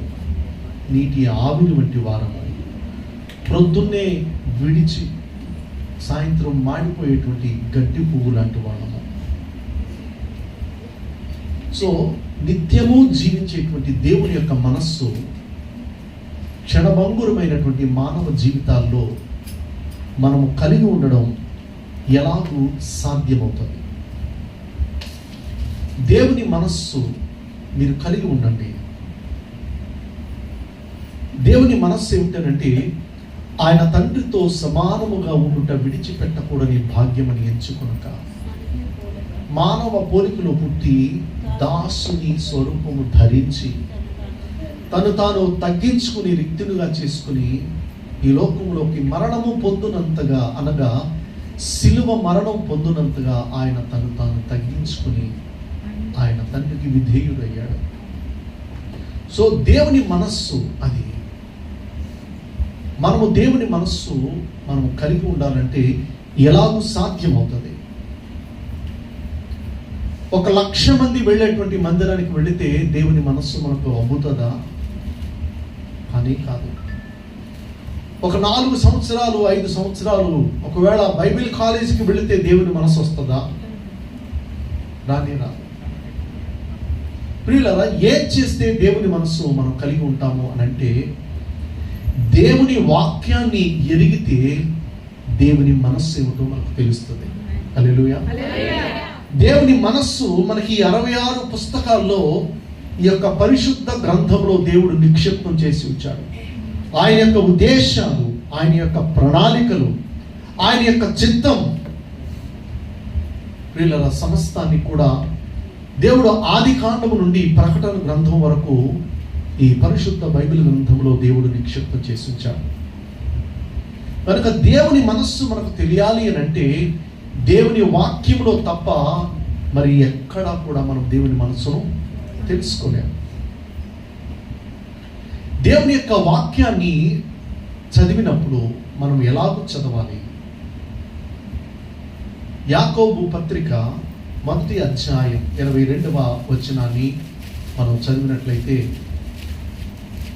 నీటి ఆవిరి వంటి వారము, ప్రొద్దున్నే విడిచి సాయంత్రం మాడిపోయేటువంటి గడ్డి పువ్వు లాంటి వాళ్ళము. సో నిత్యము జీవించేటువంటి దేవుని యొక్క మనస్సు క్షణభంగురమైనటువంటి మానవ జీవితాల్లో మనము కలిగి ఉండడం ఎలాగూ సాధ్యమవుతుంది? దేవుని మనస్సు మీరు కలిగి ఉండండి. దేవుని మనస్సు ఏమిటంటే ఆయన తండ్రితో సమానముగా ఉండుట విడిచిపెట్టకూడని భాగ్యమని ఎంచుకొనక, మానవ పోలికలో పుట్టి దాసుని స్వరూపము ధరించి తను తాను తగ్గించుకుని రిక్తులుగా చేసుకుని ఈ లోకంలోకి మరణము పొందునంతగా, అనగా శిలువ మరణం పొందునంతగా ఆయన తను తాను తగ్గించుకుని ఆయన తండ్రికి విధేయుడయ్యాడు. సో దేవుని మనస్సు అది. మనము దేవుని మనస్సు మనము కలిగి ఉండాలంటే ఎలాగూ సాధ్యమవుతుంది? 1,00,000 మంది వెళ్ళేటువంటి మందిరానికి వెళితే దేవుని మనస్సు మనకు అమ్ముతుందా? కానీ కాదు. ఒక 4 సంవత్సరాలు 5 సంవత్సరాలు ఒకవేళ బైబిల్ కాలేజీకి వెళితే దేవుని మనస్సు వస్తుందా? రానే రాదు. ప్రియులారా, ఏం చేస్తే దేవుని మనస్సు మనం కలిగి ఉంటాము అని అంటే, దేవుని వాక్యాన్ని ఎరిగితే దేవుని మనస్సు ఏమిటో మనకు తెలుస్తుంది. హల్లెలూయా. దేవుని మనస్సు మనకి 66 పుస్తకాల్లో ఈ యొక్క పరిశుద్ధ గ్రంథంలో దేవుడు నిక్షిప్తం చేసి ఉంచాడు. ఆయన యొక్క ఉద్దేశాలు, ఆయన యొక్క ప్రణాళికలు, ఆయన యొక్క చిత్తం, వీళ్ళ సమస్తాన్ని కూడా దేవుడు ఆది కాండము నుండి ప్రకటన గ్రంథం వరకు ఈ పరిశుద్ధ బైబిల్ గ్రంథంలో దేవుడు నిక్షిప్తం చేసి ఉంచాడు. కనుక దేవుని మనస్సు మనకు తెలియాలి అని అంటే దేవుని వాక్యంలో తప్ప మరి ఎక్కడా కూడా మనం దేవుని మనస్సును తెలుసుకోలేము. దేవుని యొక్క వాక్యాన్ని చదివినప్పుడు మనం ఎలాగో చదవాలి? యాకోబు పత్రిక 1వ అధ్యాయం 22వ వచనాన్ని మనం చదివినట్లయితే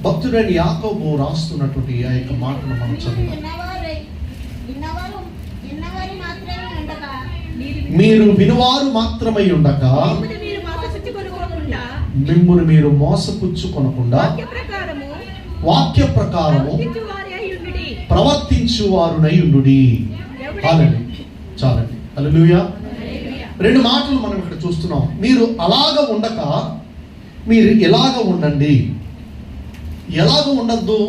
భక్తుడైన యాకోబు రాస్తున్నటువంటి ఆ యొక్క మాటను మనం చదివాం. మీరు వినువారు మాత్రమై ఉండక మిమ్మును మీరు మోసపుచ్చుకొనకుండా వాక్య ప్రకారము ప్రవర్తించువారునై ఉండుడి. చాలండి. హల్లెలూయా. 2 మాటలు మనం ఇక్కడ చూస్తున్నాం. మీరు అలాగ ఉండక మీరు ఎలాగ ఉండండి. ఎలాగ ఉండద్దు?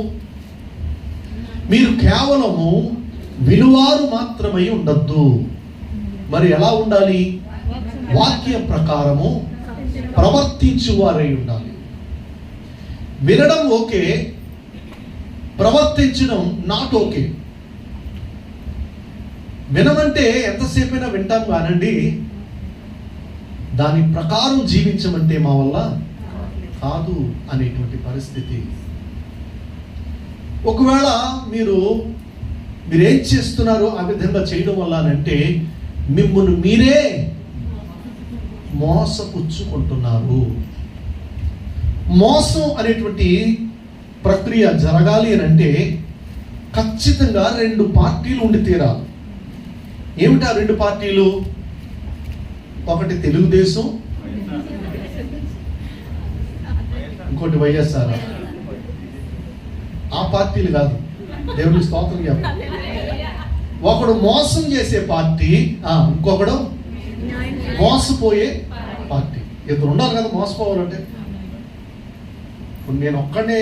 మీరు కేవలము వినువారు మాత్రమై ఉండద్దు. మరి ఎలా ఉండాలి? వాక్య ప్రకారము ప్రవర్తించువారై ఉండాలి. వినడం ఓకే, ప్రవర్తించడం నాట్ ఓకే. వినమంటే ఎంతసేపైనా వింటాం కానండి, దాని ప్రకారం జీవించమంటే మా వల్ల కాదు అనేటువంటి పరిస్థితి. ఒకవేళ మీరేం చేస్తున్నారో ఆ విధంగా చేయడం వల్ల అంటే మిమ్మల్ని మీరే మోసపుచ్చుకుంటున్నారు. మోసం అనేటువంటి ప్రక్రియ జరగాలి అని అంటే ఖచ్చితంగా 2 పార్టీలు ఉండి తీరాలి. ఏమిటా 2 పార్టీలు? ఒకటి తెలుగుదేశం, ఇంకోటి వైఎస్ఆర్. ఆ పార్టీలు కాదు, దేవుని స్తోత్రం చెప్పాలి. ఒకడు మోసం చేసే పార్టీ, ఇంకొకడు మోసపోయే పార్టీ. 2 ఉండాలి కదా మోసపోవాలంటే. ఇప్పుడు నేను ఒక్కడే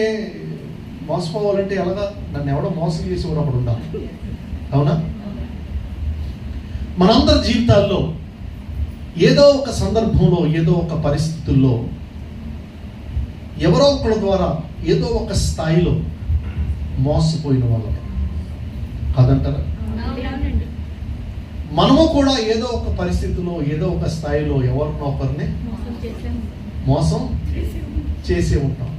మోసపోవాలంటే ఎలాగా? నన్ను ఎవడో మోసం చేసేవాడు ఒకడు ఉండాలి. అవునా? మనందరి జీవితాల్లో ఏదో ఒక సందర్భంలో, ఏదో ఒక పరిస్థితుల్లో ఎవరో ఒకళ్ళ ద్వారా ఏదో ఒక స్థాయిలో మోసపోయిన వాళ్ళం కాదంటారా? మనము కూడా ఏదో ఒక పరిస్థితిలో, ఏదో ఒక స్థాయిలో ఎవరినో ఒకరిని మోసం చేసే ఉంటాం.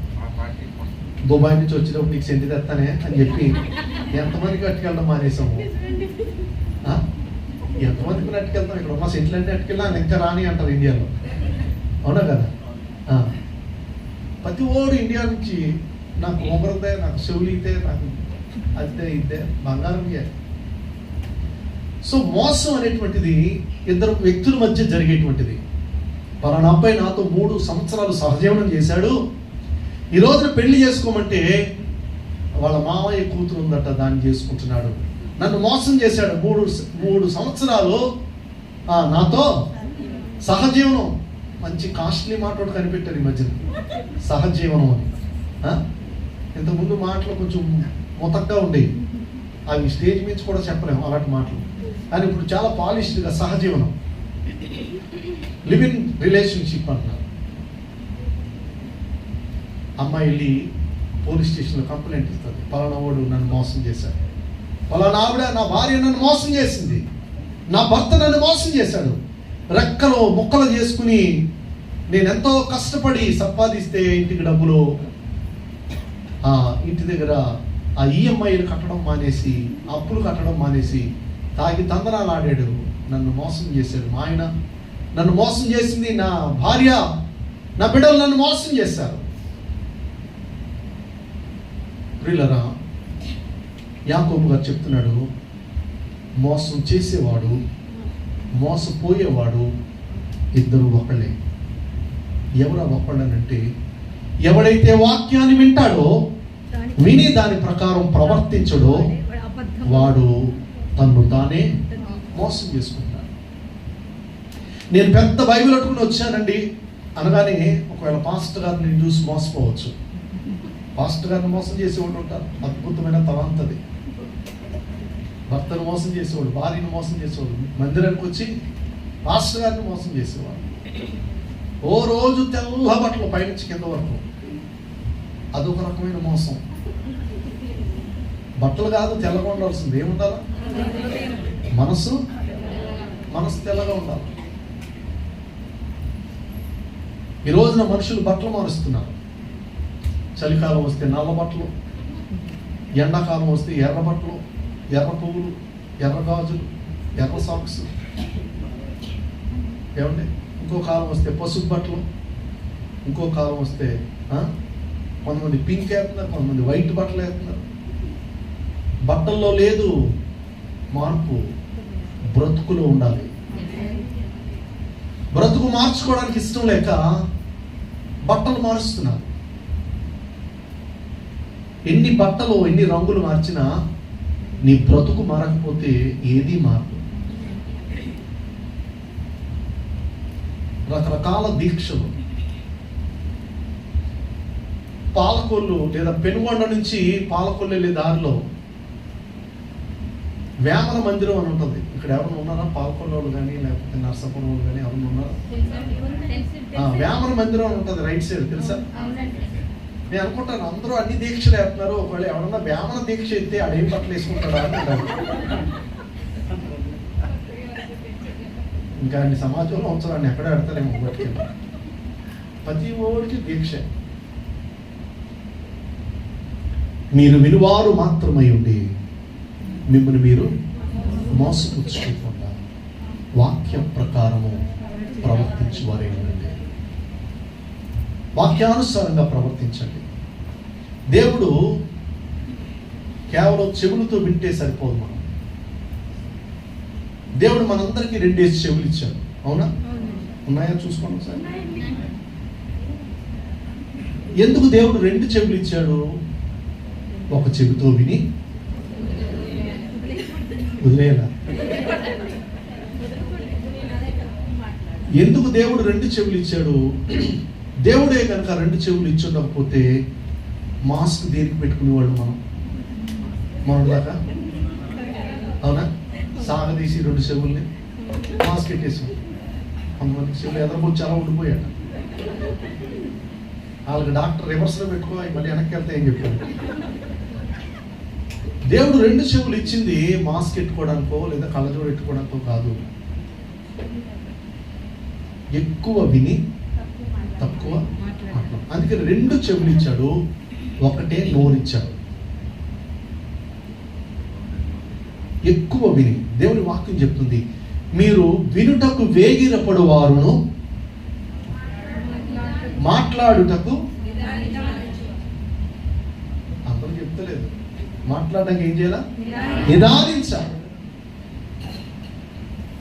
దుబాయ్ నుంచి వచ్చినప్పుడు నీకు సెంటి తెస్తానే అని చెప్పి ఎంతమందికి అట్టుకెళ్ళడం మానేసాము. ఎంతమందికి అట్టుకెళ్తాం? ఇక్కడ ఉన్న సెంట్లన్నీ అట్టుకెళ్ళా ఇంకా రాని అంటారు ఇండియాలో. అవునా కదా? ప్రతి ఓడు ఇండియా నుంచి నాకు ఉమరదే, నాకు చెవులితే, నాకు అదే ఇదే బంగారం ఇయ్యాలి. సో మోసం అనేటువంటిది 2 వ్యక్తుల మధ్య జరిగేటువంటిది. పలానా అబ్బాయి నాతో 3 సంవత్సరాలు సహజీవనం చేశాడు, ఈ రోజున పెళ్లి చేసుకోమంటే వాళ్ళ మామయ్య కూతురు ఉందట, దాన్ని చేసుకుంటున్నాడు. నన్ను మోసం చేశాడు, 3 సంవత్సరాలు నాతో సహజీవనం. మంచి కాస్ట్లీ మాట ఒకటి కనిపెట్టారు ఈ మధ్యన, సహజీవనం అని. ఇంతకుముందు మాటలు కొంచెం మొతగ్గా ఉండేవి, అవి స్టేజ్ మీద కూడా చెప్పలేము అలాంటి మాటలు. కానీ ఇప్పుడు చాలా పాలిష్డ్గా సహజీవనం, లివ్ ఇన్ రిలేషన్షిప్ అంటున్నారు. అమ్మాయి వెళ్ళి పోలీస్ స్టేషన్లో కంప్లైంట్ ఇస్తుంది, పలానా వాడు నన్ను మోసం చేశాడు, పలానా ఆవిడ నా భార్య నన్ను మోసం చేసింది, నా భర్త నన్ను మోసం చేశాడు, రెక్కలు ముక్కలు చేసుకుని నేను ఎంతో కష్టపడి సంపాదిస్తే ఇంటికి డబ్బులు, ఇంటి దగ్గర ఆ ఈఎంఐలు కట్టడం మానేసి, అప్పులు కట్టడం మానేసి తాగి తందనాలు ఆడాడు, నన్ను మోసం చేశాడు మా ఆయన, నన్ను మోసం చేసింది నా భార్య, నా బిడ్డలు నన్ను మోసం చేశారు. ప్రియులరా, యాకోబు గారు చెప్తున్నాడు, మోసం చేసేవాడు, మోసపోయేవాడు ఇద్దరు ఒకళ్ళే. ఎవరా ఒకళ్ళనంటే ఎవడైతే వాక్యాన్ని వింటాడో విని దాని ప్రకారం ప్రవర్తించడో వాడు తన్ను తానే మోసం చేసుకుంటాడు. నేను పెద్ద బైబిల్ పట్టుకుని వచ్చానండి అనగానే ఒకవేళ పాస్టర్ గారిని నేను చూసి మోసపోవచ్చు. పాస్టర్ గారిని మోసం చేసేవాళ్ళు ఉంటారు, అద్భుతమైన తలంతది. భర్తను మోసం చేసేవాడు, భార్యను మోసం చేసేవాడు, మందిరానికి వచ్చి పాస్టర్ గారిని మోసం చేసేవాడు. ఓ రోజు తెల్ల బట్టలు పైనుంచి కింద వరకు, అదొక రకమైన మోసం. బట్టలు కాదు తెల్లగా ఉండాల్సింది, ఏముండాలా? మనసు తెల్లగా ఉండాలి. ఈ రోజున మనుషులు బట్టలు మారుస్తున్నారు. చలికాలం వస్తే నల్ల బట్టలు, ఎండాకాలం వస్తే ఎర్ర బట్టలు, ఎర్ర పువ్వులు, ఎర్ర గాజులు, ఎర్ర సాక్స్. ఏమండి? ఇంకో కాలం వస్తే పసుపు బట్టలు, ఇంకో కాలం వస్తే కొంతమంది పింక్ వేస్తున్నారు, కొంతమంది వైట్ బట్టలు వేస్తున్నారు. బట్టల్లో లేదు మార్పు, బ్రతుకులో ఉండాలి. బ్రతుకు మార్చుకోవడానికి ఇష్టం లేక బట్టలు మారుస్తున్నారు. ఎన్ని బట్టలు ఎన్ని రంగులు మార్చినా నీ బ్రతుకు మారకపోతే ఏది మారదు. రకరకాల దీక్షలు, పాలకొల్లు లేదా పెనుగొండ నుంచి పాలకొల్లు వెళ్ళే దారిలో వేమన మందిరం అని ఉంటుంది. ఇక్కడ ఎవరైనా ఉన్నారా? పాలకొల్లు వాళ్ళు కానీ లేకపోతే నర్సాపురం వాళ్ళు కానీ ఎవరైనా ఉన్నారా? వేమన మందిరం అని ఉంటుంది రైట్ సైడ్, తెలుసా? నేను అనుకుంటాను అందరూ అన్ని దీక్షలు వేస్తున్నారు, ఒకవేళ ఎవరన్నా వేమన దీక్ష అయితే ఆడేం బట్టలు వేసుకుంటాడా అని అంటారు. ఇంకా అన్ని సమాజంలో ఉంచాలని ఎక్కడ పెడతారేమో బట్టుకెళ్ళి. ప్రతి ఓడికి దీక్ష. మీరు వినువారు మాత్రమై ఉండి మిమ్మల్ని మీరు మోసపుచ్చుకోకుండా వాక్యం ప్రకారము ప్రవర్తించువారే ఉండండి. వాక్యానుసారంగా ప్రవర్తించండి. దేవుడు కేవలం చెవులతో వింటే సరిపోదు. మనం దేవుడు మనందరికీ 2 చెవులు ఇచ్చాడు, అవునా? ఉన్నాయా? చూసుకోండి ఒకసారి. ఎందుకు దేవుడు 2 చెవులు ఇచ్చాడు? ఒక చెవితో విని వదిలేయాల. ఎందుకు దేవుడు 2 చెవులు ఇచ్చాడు? దేవుడే కనుక 2 చెవులు ఇచ్చుండకపోతే మాస్క్ దేనికి పెట్టుకునేవాళ్ళు మనం దాకా, అవునా? సాగదీసి 2 చెవుల్ని మాస్క్ పెట్టేసి కొంతమందికి చెవులు ఎదరకొచ్చి అలా ఉండిపోయాడు. వాళ్ళకి డాక్టర్ రివర్స్లో పెట్టుకో మళ్ళీ వెనక్కి వెళ్తే ఏం చెప్పాడు? దేవుడు 2 చెవులు ఇచ్చింది మాస్క్ పెట్టుకోవడానికో లేదా కళ్ళజోడు పెట్టుకోవడానికో కాదు. ఎక్కువ విని తక్కువ మాట్లాడు. అందుకని 2 చెవులు ఇచ్చాడు, ఒకటే నోరు ఇచ్చాడు. ఎక్కువ విని. దేవుని వాక్యం చెప్తుంది, మీరు వినుటకు వేగిరపడు వారును మాట్లాడుటకు. అందరూ చెప్తలేదు. మాట్లాడడానికి ఏం చేయాలా? నిదానించాలి.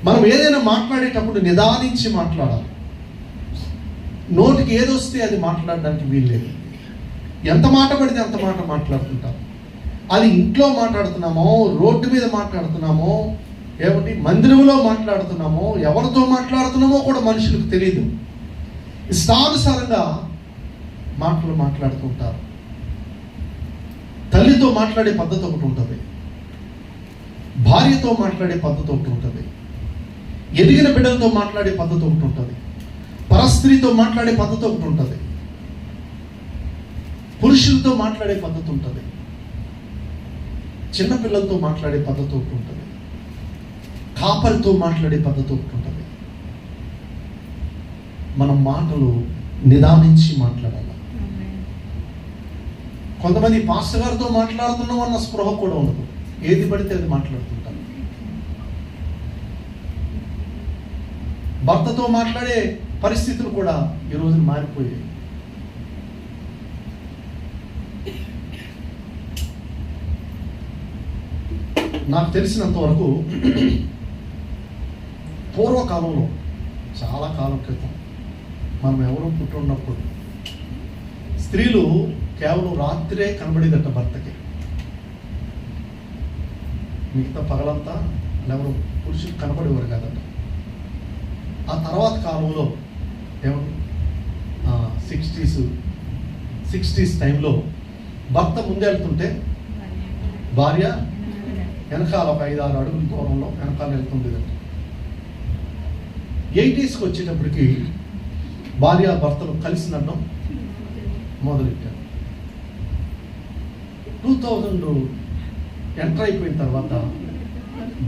మనం ఏదైనా మాట్లాడేటప్పుడు నిదానించి మాట్లాడాలి. నోటికి ఏదొస్తే అది మాట్లాడడానికి వీల్లేదు. ఎంత మాట పడితే అంత మాట మాట్లాడుతుంటాం. అది ఇంట్లో మాట్లాడుతున్నామో, రోడ్డు మీద మాట్లాడుతున్నామో, ఏమిటి మందిరంలో మాట్లాడుతున్నామో, ఎవరితో మాట్లాడుతున్నామో కూడా మనుషులకు తెలియదు. ఇష్టానుసారంగా మాట్లాడుతుంటారు. తల్లితో మాట్లాడే పద్ధతి ఒకటి ఉంటుంది, భార్యతో మాట్లాడే పద్ధతి ఒకటి ఉంటుంది, ఎదిగిన బిడ్డలతో మాట్లాడే పద్ధతి ఒకటి ఉంటుంది, పరస్త్రీతో మాట్లాడే పద్ధతి ఒకటి ఉంటుంది, పురుషులతో మాట్లాడే పద్ధతి ఉంటుంది, చిన్నపిల్లలతో మాట్లాడే పద్ధతి ఒకటి ఉంటుంది, కాపరితో మాట్లాడే పద్ధతి ఒకటి ఉంటుంది. మనం మాటలు నిదానించి మాట్లాడాలి. కొంతమంది పాస్టర్ గారితో మాట్లాడుతున్నాం అన్న స్పృహ కూడా ఉండదు, ఏది పడితే అది మాట్లాడుతుంటారు. భర్తతో మాట్లాడే పరిస్థితులు కూడా ఈ రోజున మారిపోయాయి. నాకు తెలిసినంత వరకు పూర్వకాలంలో, చాలా కాలం క్రితం, మనం ఎవరో పుట్టున్నప్పుడు స్త్రీలు కేవలం రాత్రే కనబడేదట భర్తకి. మిగతా పగలంతా ఎవరు పురుషులు కనబడేవారు కాదట. ఆ తర్వాత కాలంలో ఏమంటే 60s టైంలో భర్త ముందెళ్తుంటే భార్య వెనకాల ఒక 5-6 అడుగుల దూరంలో వెనకాల వెళ్తుండేదట. 80sకి వచ్చేటప్పటికి భార్య భర్తలు కలిసి నడడం మొదలెట్టారు. 2000 ఎంటర్ అయిపోయిన తర్వాత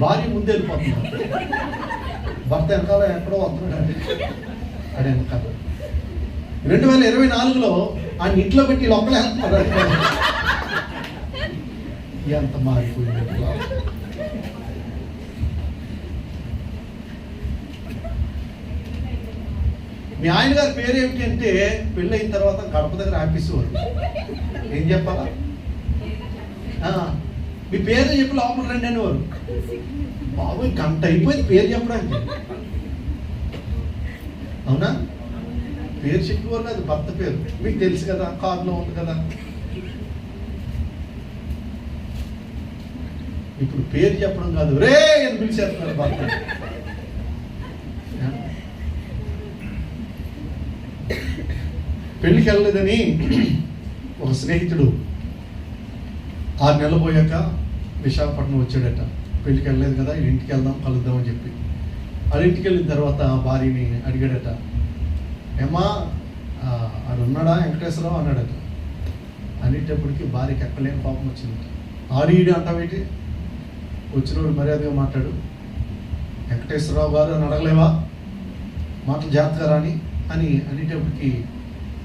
భార్య ముందే వెళ్ళిపోతున్నారు, భర్త వెనకాల ఎక్కడో వస్తున్నాడు అడే వెనకాల. 2024లో ఆయన ఇంట్లో పెట్టి లోపల వెళ్తున్నారు. ఎంత మారిపోయింది. మీ ఆయన గారి పేరు ఏమిటి అంటే పెళ్ళి అయిన తర్వాత గడప దగ్గర ఆపేసేవారు. ఏం చెప్పాలా? మీ పేరు చెప్పి లోపల రండి అనేవారు. బాబు గంట అయిపోయింది పేరు చెప్పడానికి. అవునా? పేరు చెప్పేవారు కాదు, భర్త పేరు మీకు తెలుసు కదా, కారులో ఉంది కదా. ఇప్పుడు పేరు చెప్పడం కాదు, రే అని పిలిచేస్తున్నారు భర్త. పెళ్ళికి వెళ్ళలేదని ఒక స్నేహితుడు 6 నెలలు పోయాక విశాఖపట్నం వచ్చాడట. పెళ్ళికి వెళ్ళలేదు కదా, ఇంటికి వెళ్దాం కలుద్దాం అని చెప్పి. వాళ్ళ ఇంటికి వెళ్ళిన తర్వాత భార్యని అడిగాడట, ఏమ్మా ఆడు ఉన్నాడా వెంకటేశ్వరరావు అన్నాడట. అనేటప్పటికి భార్యకి ఎక్కలేని కోపం వచ్చిందట. ఆడీడు అంటావేంటి, వచ్చినోడు మర్యాదగా మాట్లాడు, వెంకటేశ్వరరావు గారు అని అడగలేవా, మాటలు జాగ్రత్తగా రాని అని అనేటప్పటికి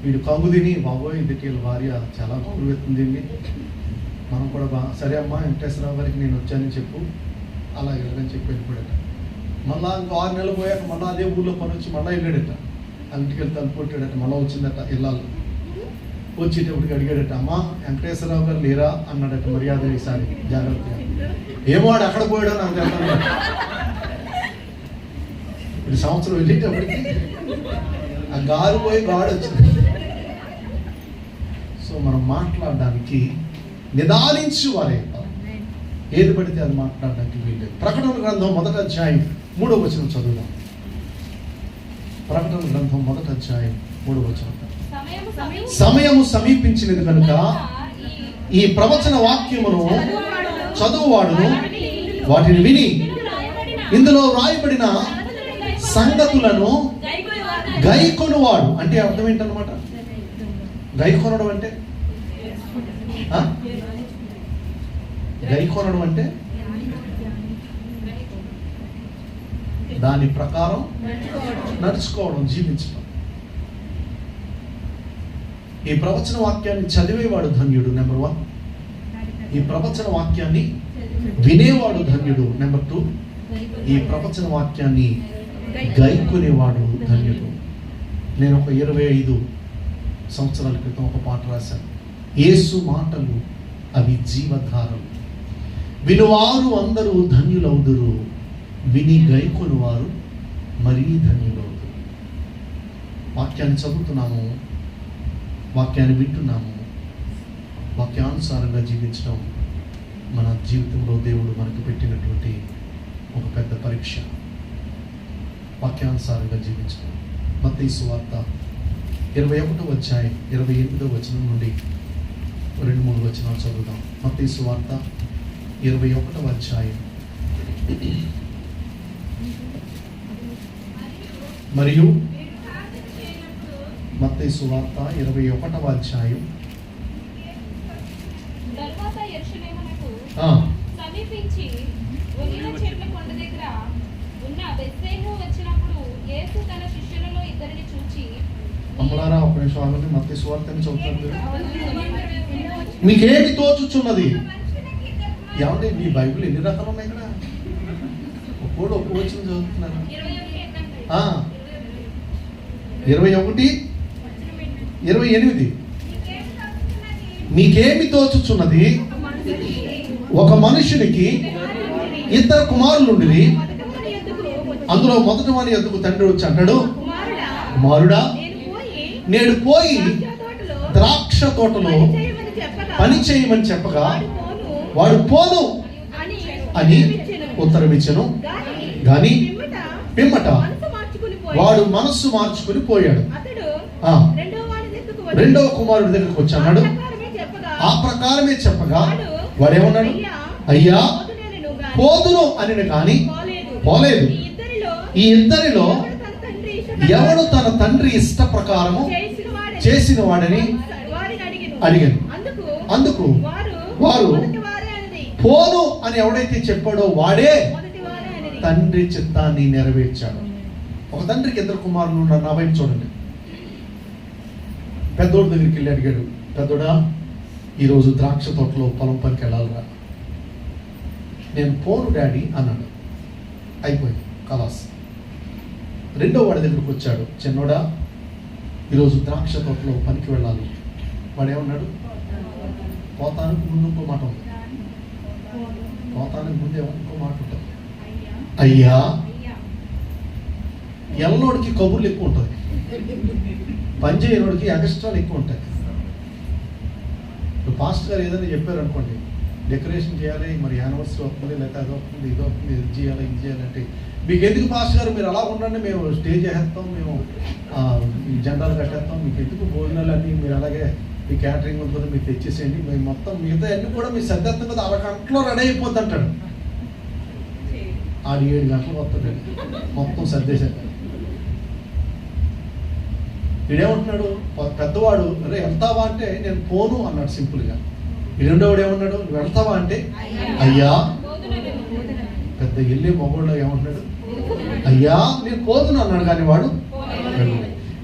వీడు కంగు తిని, బాబోయ్ ఇంటికి వీళ్ళ భార్య చాలా గౌరవెత్తుంది, మనం కూడా సరే అమ్మా వెంకటేశ్వరరావు గారికి నేను వచ్చానని చెప్పు, అలా వెళ్ళని చెప్పి వెళ్ళిపోయాడట. మళ్ళా ఇంకో 6 నెలలు పోయాక మళ్ళీ అదే ఊళ్ళో పని వచ్చి మళ్ళీ వెళ్ళాడట. ఇంటికి వెళ్తే అనుకుంటాడట, మళ్ళీ వచ్చిందట ఇళ్ళాలు. వచ్చేటప్పటికి అడిగాడట, అమ్మా వెంకటేశ్వరరావు గారు లేరా అన్నాడట మర్యాద ఈసారి జాగ్రత్తగా. ఏమో వాడు అక్కడ పోయాడో నాకు చెప్తాను. ఇప్పుడు సంవత్సరం వెళ్ళేటప్పటికి ఆ గారు పోయి గాడు వచ్చింది. సో మనం మాట్లాడడానికి నిదానించు వారే, ఏది పడితే అది మాట్లాడడానికి వీల్లేదు. ప్రకటన గ్రంథం 1వ అధ్యాయం 3వ వచనం చదువుదాం. ప్రకటన గ్రంథం 1వ అధ్యాయం 3వ వచనం. సమయము సమీపించినది కనుక ఈ ప్రవచన వాక్యమును చదువువాడును వాటిని విని ఇందులో వ్రాయబడిన సంగతులను గైకొనువాడు. అంటే అర్థం ఏంటన్నమాట? గైకొనడం అంటే గైకొనడం అంటే దాని ప్రకారం నడుచుకోవడం, జీవించడం. ఈ ప్రవచన వాక్యాన్ని చదివేవాడు ధన్యుడు నెంబర్ 1. ఈ ప్రవచన వాక్యాన్ని వినేవాడు ధన్యుడు నెంబర్ 2. ఈ ప్రవచన వాక్యాన్ని గైకొనేవాడు ధన్యుడు. నేను ఒక 25 సంవత్సరాల క్రితం ఒక పాట రాశాను. యేసు మాటలు అవి జీవధారలు, వినువారు అందరూ ధన్యులవుదురు, విని గైకొనువారు మరీ ధన్యులవుదురు. వాక్యాన్ని చదువుతున్నాము, వాక్యాన్ని వింటున్నాము. వాక్యానుసారంగా జీవించడం మన జీవితంలో దేవుడు మనకు పెట్టినటువంటి ఒక పెద్ద పరీక్ష. వాక్యానుసారంగా జీవించడం. మత్తయి సువార్త 21వ అధ్యాయం 28వ వచనం నుండి 2-3 వచనాలు చదువుదాం. మత్తయి సువార్త 21వ అధ్యాయం. మరియు మత్తయి సువార్త 21వ అధ్యాయం సమీపించి ఒలీవ చెట్ల కొండ దగ్గర ఉన్న బెత్లెహేము వచ్చినప్పుడు యేసు తన శిష్యులలో 2 చూచి, అమ్మలారా ఒక నిమిషం ఆగండి. మత్తయి సువార్తని చదువుతారు. మీకేమి తోచుచున్నది? ఏమండి మీ బైబిల్ ఎన్ని రకాలు ఉన్నాయి ఇక్కడ? ఒక్కోడు ఒక్క వచనం చదువుతున్నారు. 21, 28. మీకేమి తోచుచున్నది? ఒక మనుషునికి 2 కుమారులుండిరి. అందులో మొదటి వాని యొద్దకు తండ్రి వచ్చి అంటాడు, కుమారుడా, నేడు పోయి ద్రాక్ష తోటలో చేయమని చెప్పగా పని చేయమని చెప్పగా వాడు పోను వాడు పోను అని అని ఉత్తరమిచ్చెను. ఉత్తరమిచ్చను. గాని గాని పిమ్మట పిమ్మట మనసు మార్చుకుని పోయాడు. వాడు మనస్సు మార్చుకుని పోయాడు. అతడు ఆ రెండవ వాడి దగ్గరకు వచ్చి రెండవ కుమారుడి దగ్గరికి వచ్చి అన్నాడు. ఆ ప్రకారమే చెప్పగా ఆ ప్రకారమే చెప్పగా వాడేమన్నాడు? అయ్యా అయ్యా పోదునేను గాని పోదును అని కానీ పోలేదు. ఈ ఇద్దరిలో ఎవడు తన తండ్రి ఇష్ట ప్రకారము చేసిన వాడని అడిగాను. అందుకు వారు పోను అని ఎవడైతే చెప్పాడో వాడే తండ్రి చిత్తాన్ని నెరవేర్చాడు. ఒక తండ్రికి ఇద్దరు కుమారులు ఉన్నారు. నా వైపు చూడండి. పెద్దోడి దగ్గరికి వెళ్ళి అడిగాడు, పెద్దోడా ఈరోజు ద్రాక్ష తోటలో పొలం పనికి వెళ్ళాలిరా. నేను పోను డాడీ అన్నాడు. అయిపోయింది కలాస్. రెండో వాడి దగ్గరికి వచ్చాడు, చిన్నోడా ఈరోజు ద్రాక్ష తోటలో పనికి వెళ్ళాలి. వాడు ఏమన్నాడు? పోతానికి ముందు ఇంకో మాట ఉంది. పోతానికి ముందు ఇంకో మాట ఉంటుంది. అయ్యా. ఎల్లోడికి కబుర్లు ఎక్కువ ఉంటుంది, పని చేయనోడికి ఎక్స్ట్రాలు ఎక్కువ ఉంటాయి. ఇప్పుడు పాస్టర్ గారు ఏదైనా చెప్పారు అనుకోండి, డెకరేషన్ చేయాలి, మరి యానివర్సరీ వస్తుంది, లేకపోతే అది వస్తుంది, ఇది వస్తుంది, ఇది చేయాలి, ఇది చేయాలంటే మీకు ఎందుకు పాస్టర్ గారు మీరు అలా ఉండండి, మేము స్టేజ్ వేస్తాం, మేము ఈ జెండాలు కట్టేస్తాం, మీకు ఎందుకు భోజనాలు అన్నీ మీరు అలాగే మీ క్యాటరింగ్ ఉంటుంది మీకు తెచ్చేసేయండి, మేము మొత్తం మిగతా అన్నీ కూడా మీ సర్దేస్తాం కదా, 6 గంటలో రెడీ అయిపోద్ది అంటాడు. 6-7 గంటలకు వస్తాడు మొత్తం సర్దేశాడు. వీడేమంటున్నాడు? పెద్దవాడు అరే వెళ్తావా అంటే నేను పోను అన్నాడు సింపుల్గా. ఈ రెండోవాడు ఏమన్నాడు? నువ్వు వెళ్తావా అంటే అయ్యా. పెద్ద వెళ్ళే మగోళ్ళు ఏమంటున్నాడు? అయ్యా నేను పోదును అన్నాడు. కానీ వాడు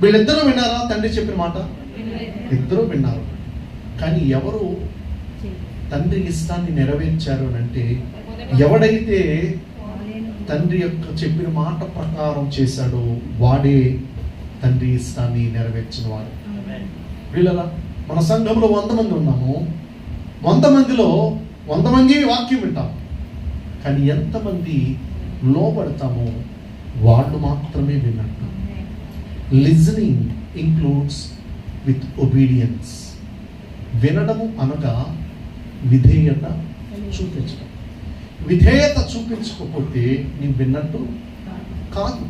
వీళ్ళిద్దరూ విన్నారా తండ్రి చెప్పిన మాట? ఇద్దరూ విన్నారు. కానీ ఎవరు తండ్రి ఇష్టాన్ని నెరవేర్చారు అని అంటే ఎవడైతే తండ్రి యొక్క చెప్పిన మాట ప్రకారం చేశాడో వాడే తండ్రి ఇష్టాన్ని నెరవేర్చిన వాడు. వీళ్ళలా మన సంఘంలో 100 మంది ఉన్నాము. 100 మందిలో 100 మంది వాక్యం వింటాం. కానీ ఎంతమంది లోబడతామో వాళ్ళు మాత్రమే విన్నట్టు. Listening includes with obedience. వినడము అనగా విధేయత చూపించడం. విధేయత చూపించకపోతే నీవు విన్నట్టు కాదు.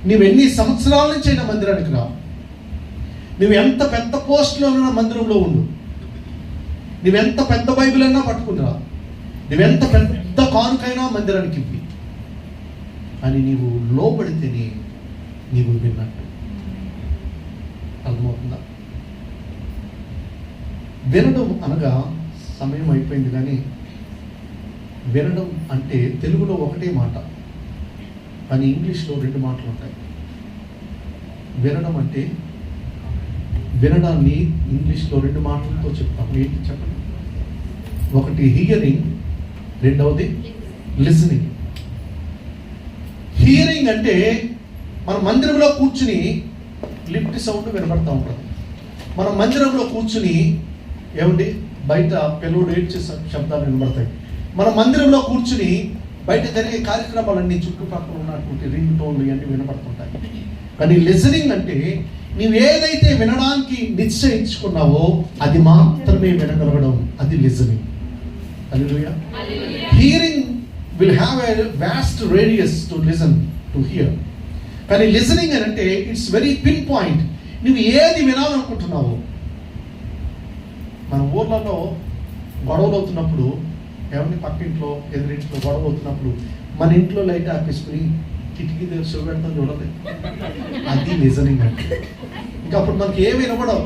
నీవెన్ని సంవత్సరాల నుంచి అయినా మందిరానికి రా, నువ్వు ఎంత పెద్ద పోస్ట్లో ఉన్న మందిరంలో ఉండు, నువ్వెంత పెద్ద బైబిల్ అన్నా పట్టుకునిరా, నువ్వెంత పెద్ద కానుకైనా మందిరానికి ఇవ్వి, అని నీవు లోబడితేనే నీవు విన్నట్టు. అర్థమవుతుందా? వినడం అనగా సమయం అయిపోయింది, కానీ వినడం అంటే తెలుగులో ఒకటే మాట, కానీ ఇంగ్లీష్లో 2 మాటలు ఉంటాయి. వినడం అంటే వినడాన్ని ఇంగ్లీష్లో 2 మాటలతో చెప్తాం. ఏంటి చెప్పండి? ఒకటి హియరింగ్, రెండవది లిసనింగ్. హియరింగ్ అంటే మన మందిరంలో కూర్చుని లిఫ్ట్ సౌండ్ వినపడతా ఉంటుంది. మన మందిరంలో కూర్చుని ఏమండి బయట పిల్లలు ఏడ్చే శబ్దాలు వినబడతాయి. మన మందిరంలో కూర్చుని బయట జరిగే కార్యక్రమాలన్నీ చుట్టుపక్కల ఉన్నటువంటి రింగ్ టోన్లు ఇవన్నీ వినపడుతుంటాయి. కానీ లిసనింగ్ అంటే నీవు ఏదైతే వినడానికి నిశ్చయించుకున్నావో అది మాత్రమే వినగలగడం, అది listening. Hallelujah. Hearing will have a vast radius to listen, to hear. కానీ లిసనింగ్ అని అంటే ఇట్స్ వెరీ పిన్ పాయింట్. నువ్వు ఏది వినాలనుకుంటున్నావో. మన ఊర్లలో గొడవలు అవుతున్నప్పుడు, ఏమన్నా పక్కింట్లో ఎదురింట్లో గొడవ అవుతున్నప్పుడు మన ఇంట్లో లైట్ ఆపేసుకుని కిటికీ దగ్గర షో పెడతాం చూడండి, అది లిజనింగ్ అంటే. ఇంకా అప్పుడు మనకి ఏమి వినపడవు,